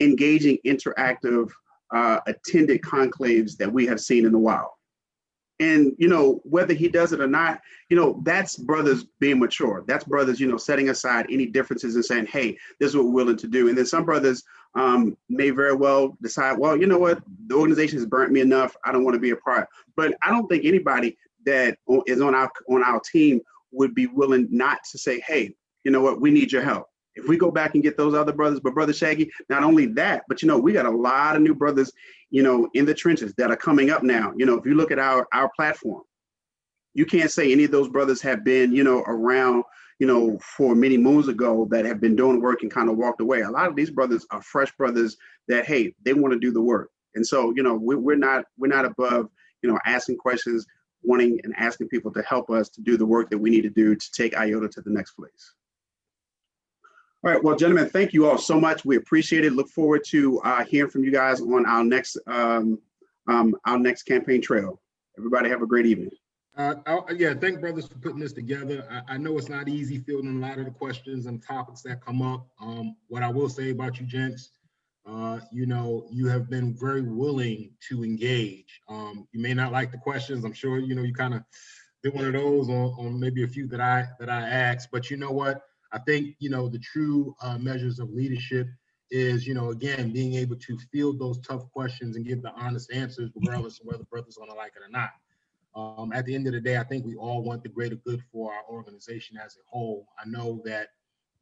engaging, interactive, attended conclaves that we have seen in a while? And, you know, whether he does it or not, you know, that's brothers being mature. That's brothers, you know, setting aside any differences and saying, hey, this is what we're willing to do. And then some brothers may very well decide, well, you know what, the organization has burnt me enough. I don't want to be a part. But I don't think anybody that is on our team would be willing not to say, hey, you know what, we need your help. If we go back and get those other brothers, but Brother Shaggy, not only that, but, you know, we got a lot of new brothers, you know, in the trenches that are coming up now. You know, if you look at our platform, you can't say any of those brothers have been, you know, around, you know, for many moons ago that have been doing work and kind of walked away. A lot of these brothers are fresh brothers that, hey, they want to do the work. And so, you know, we're not above, you know, asking questions, wanting and asking people to help us to do the work that we need to do to take Iota to the next place. All right, well, gentlemen, thank you all so much. We appreciate it. Look forward to hearing from you guys on our next campaign trail. Everybody have a great evening. Yeah, thank brothers for putting this together. I know it's not easy fielding a lot of the questions and topics that come up. What I will say about you gents, you know, you have been very willing to engage. You may not like the questions. I'm sure, you know, you kind of did one of those on maybe a few that I asked, but you know what? I think, you know, the true measures of leadership is, you know, again, being able to field those tough questions and give the honest answers, regardless of whether brothers are going to like it or not. At the end of the day, I think we all want the greater good for our organization as a whole. I know that,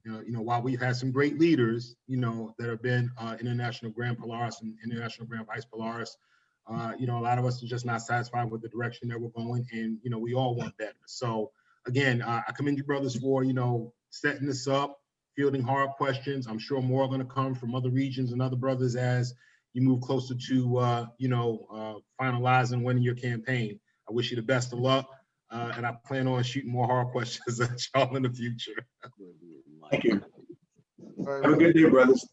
you know, while we've had some great leaders, you know, that have been International Grand Polaris and International Grand Vice Polaris, you know, a lot of us are just not satisfied with the direction that we're going, and, you know, we all want better. So, again, I commend you brothers for, you know, setting this up, fielding hard questions. I'm sure more are going to come from other regions and other brothers as you move closer to, you know, finalizing winning your campaign. I wish you the best of luck, and I plan on shooting more hard questions at y'all in the future. Thank you. Have a good day, brothers.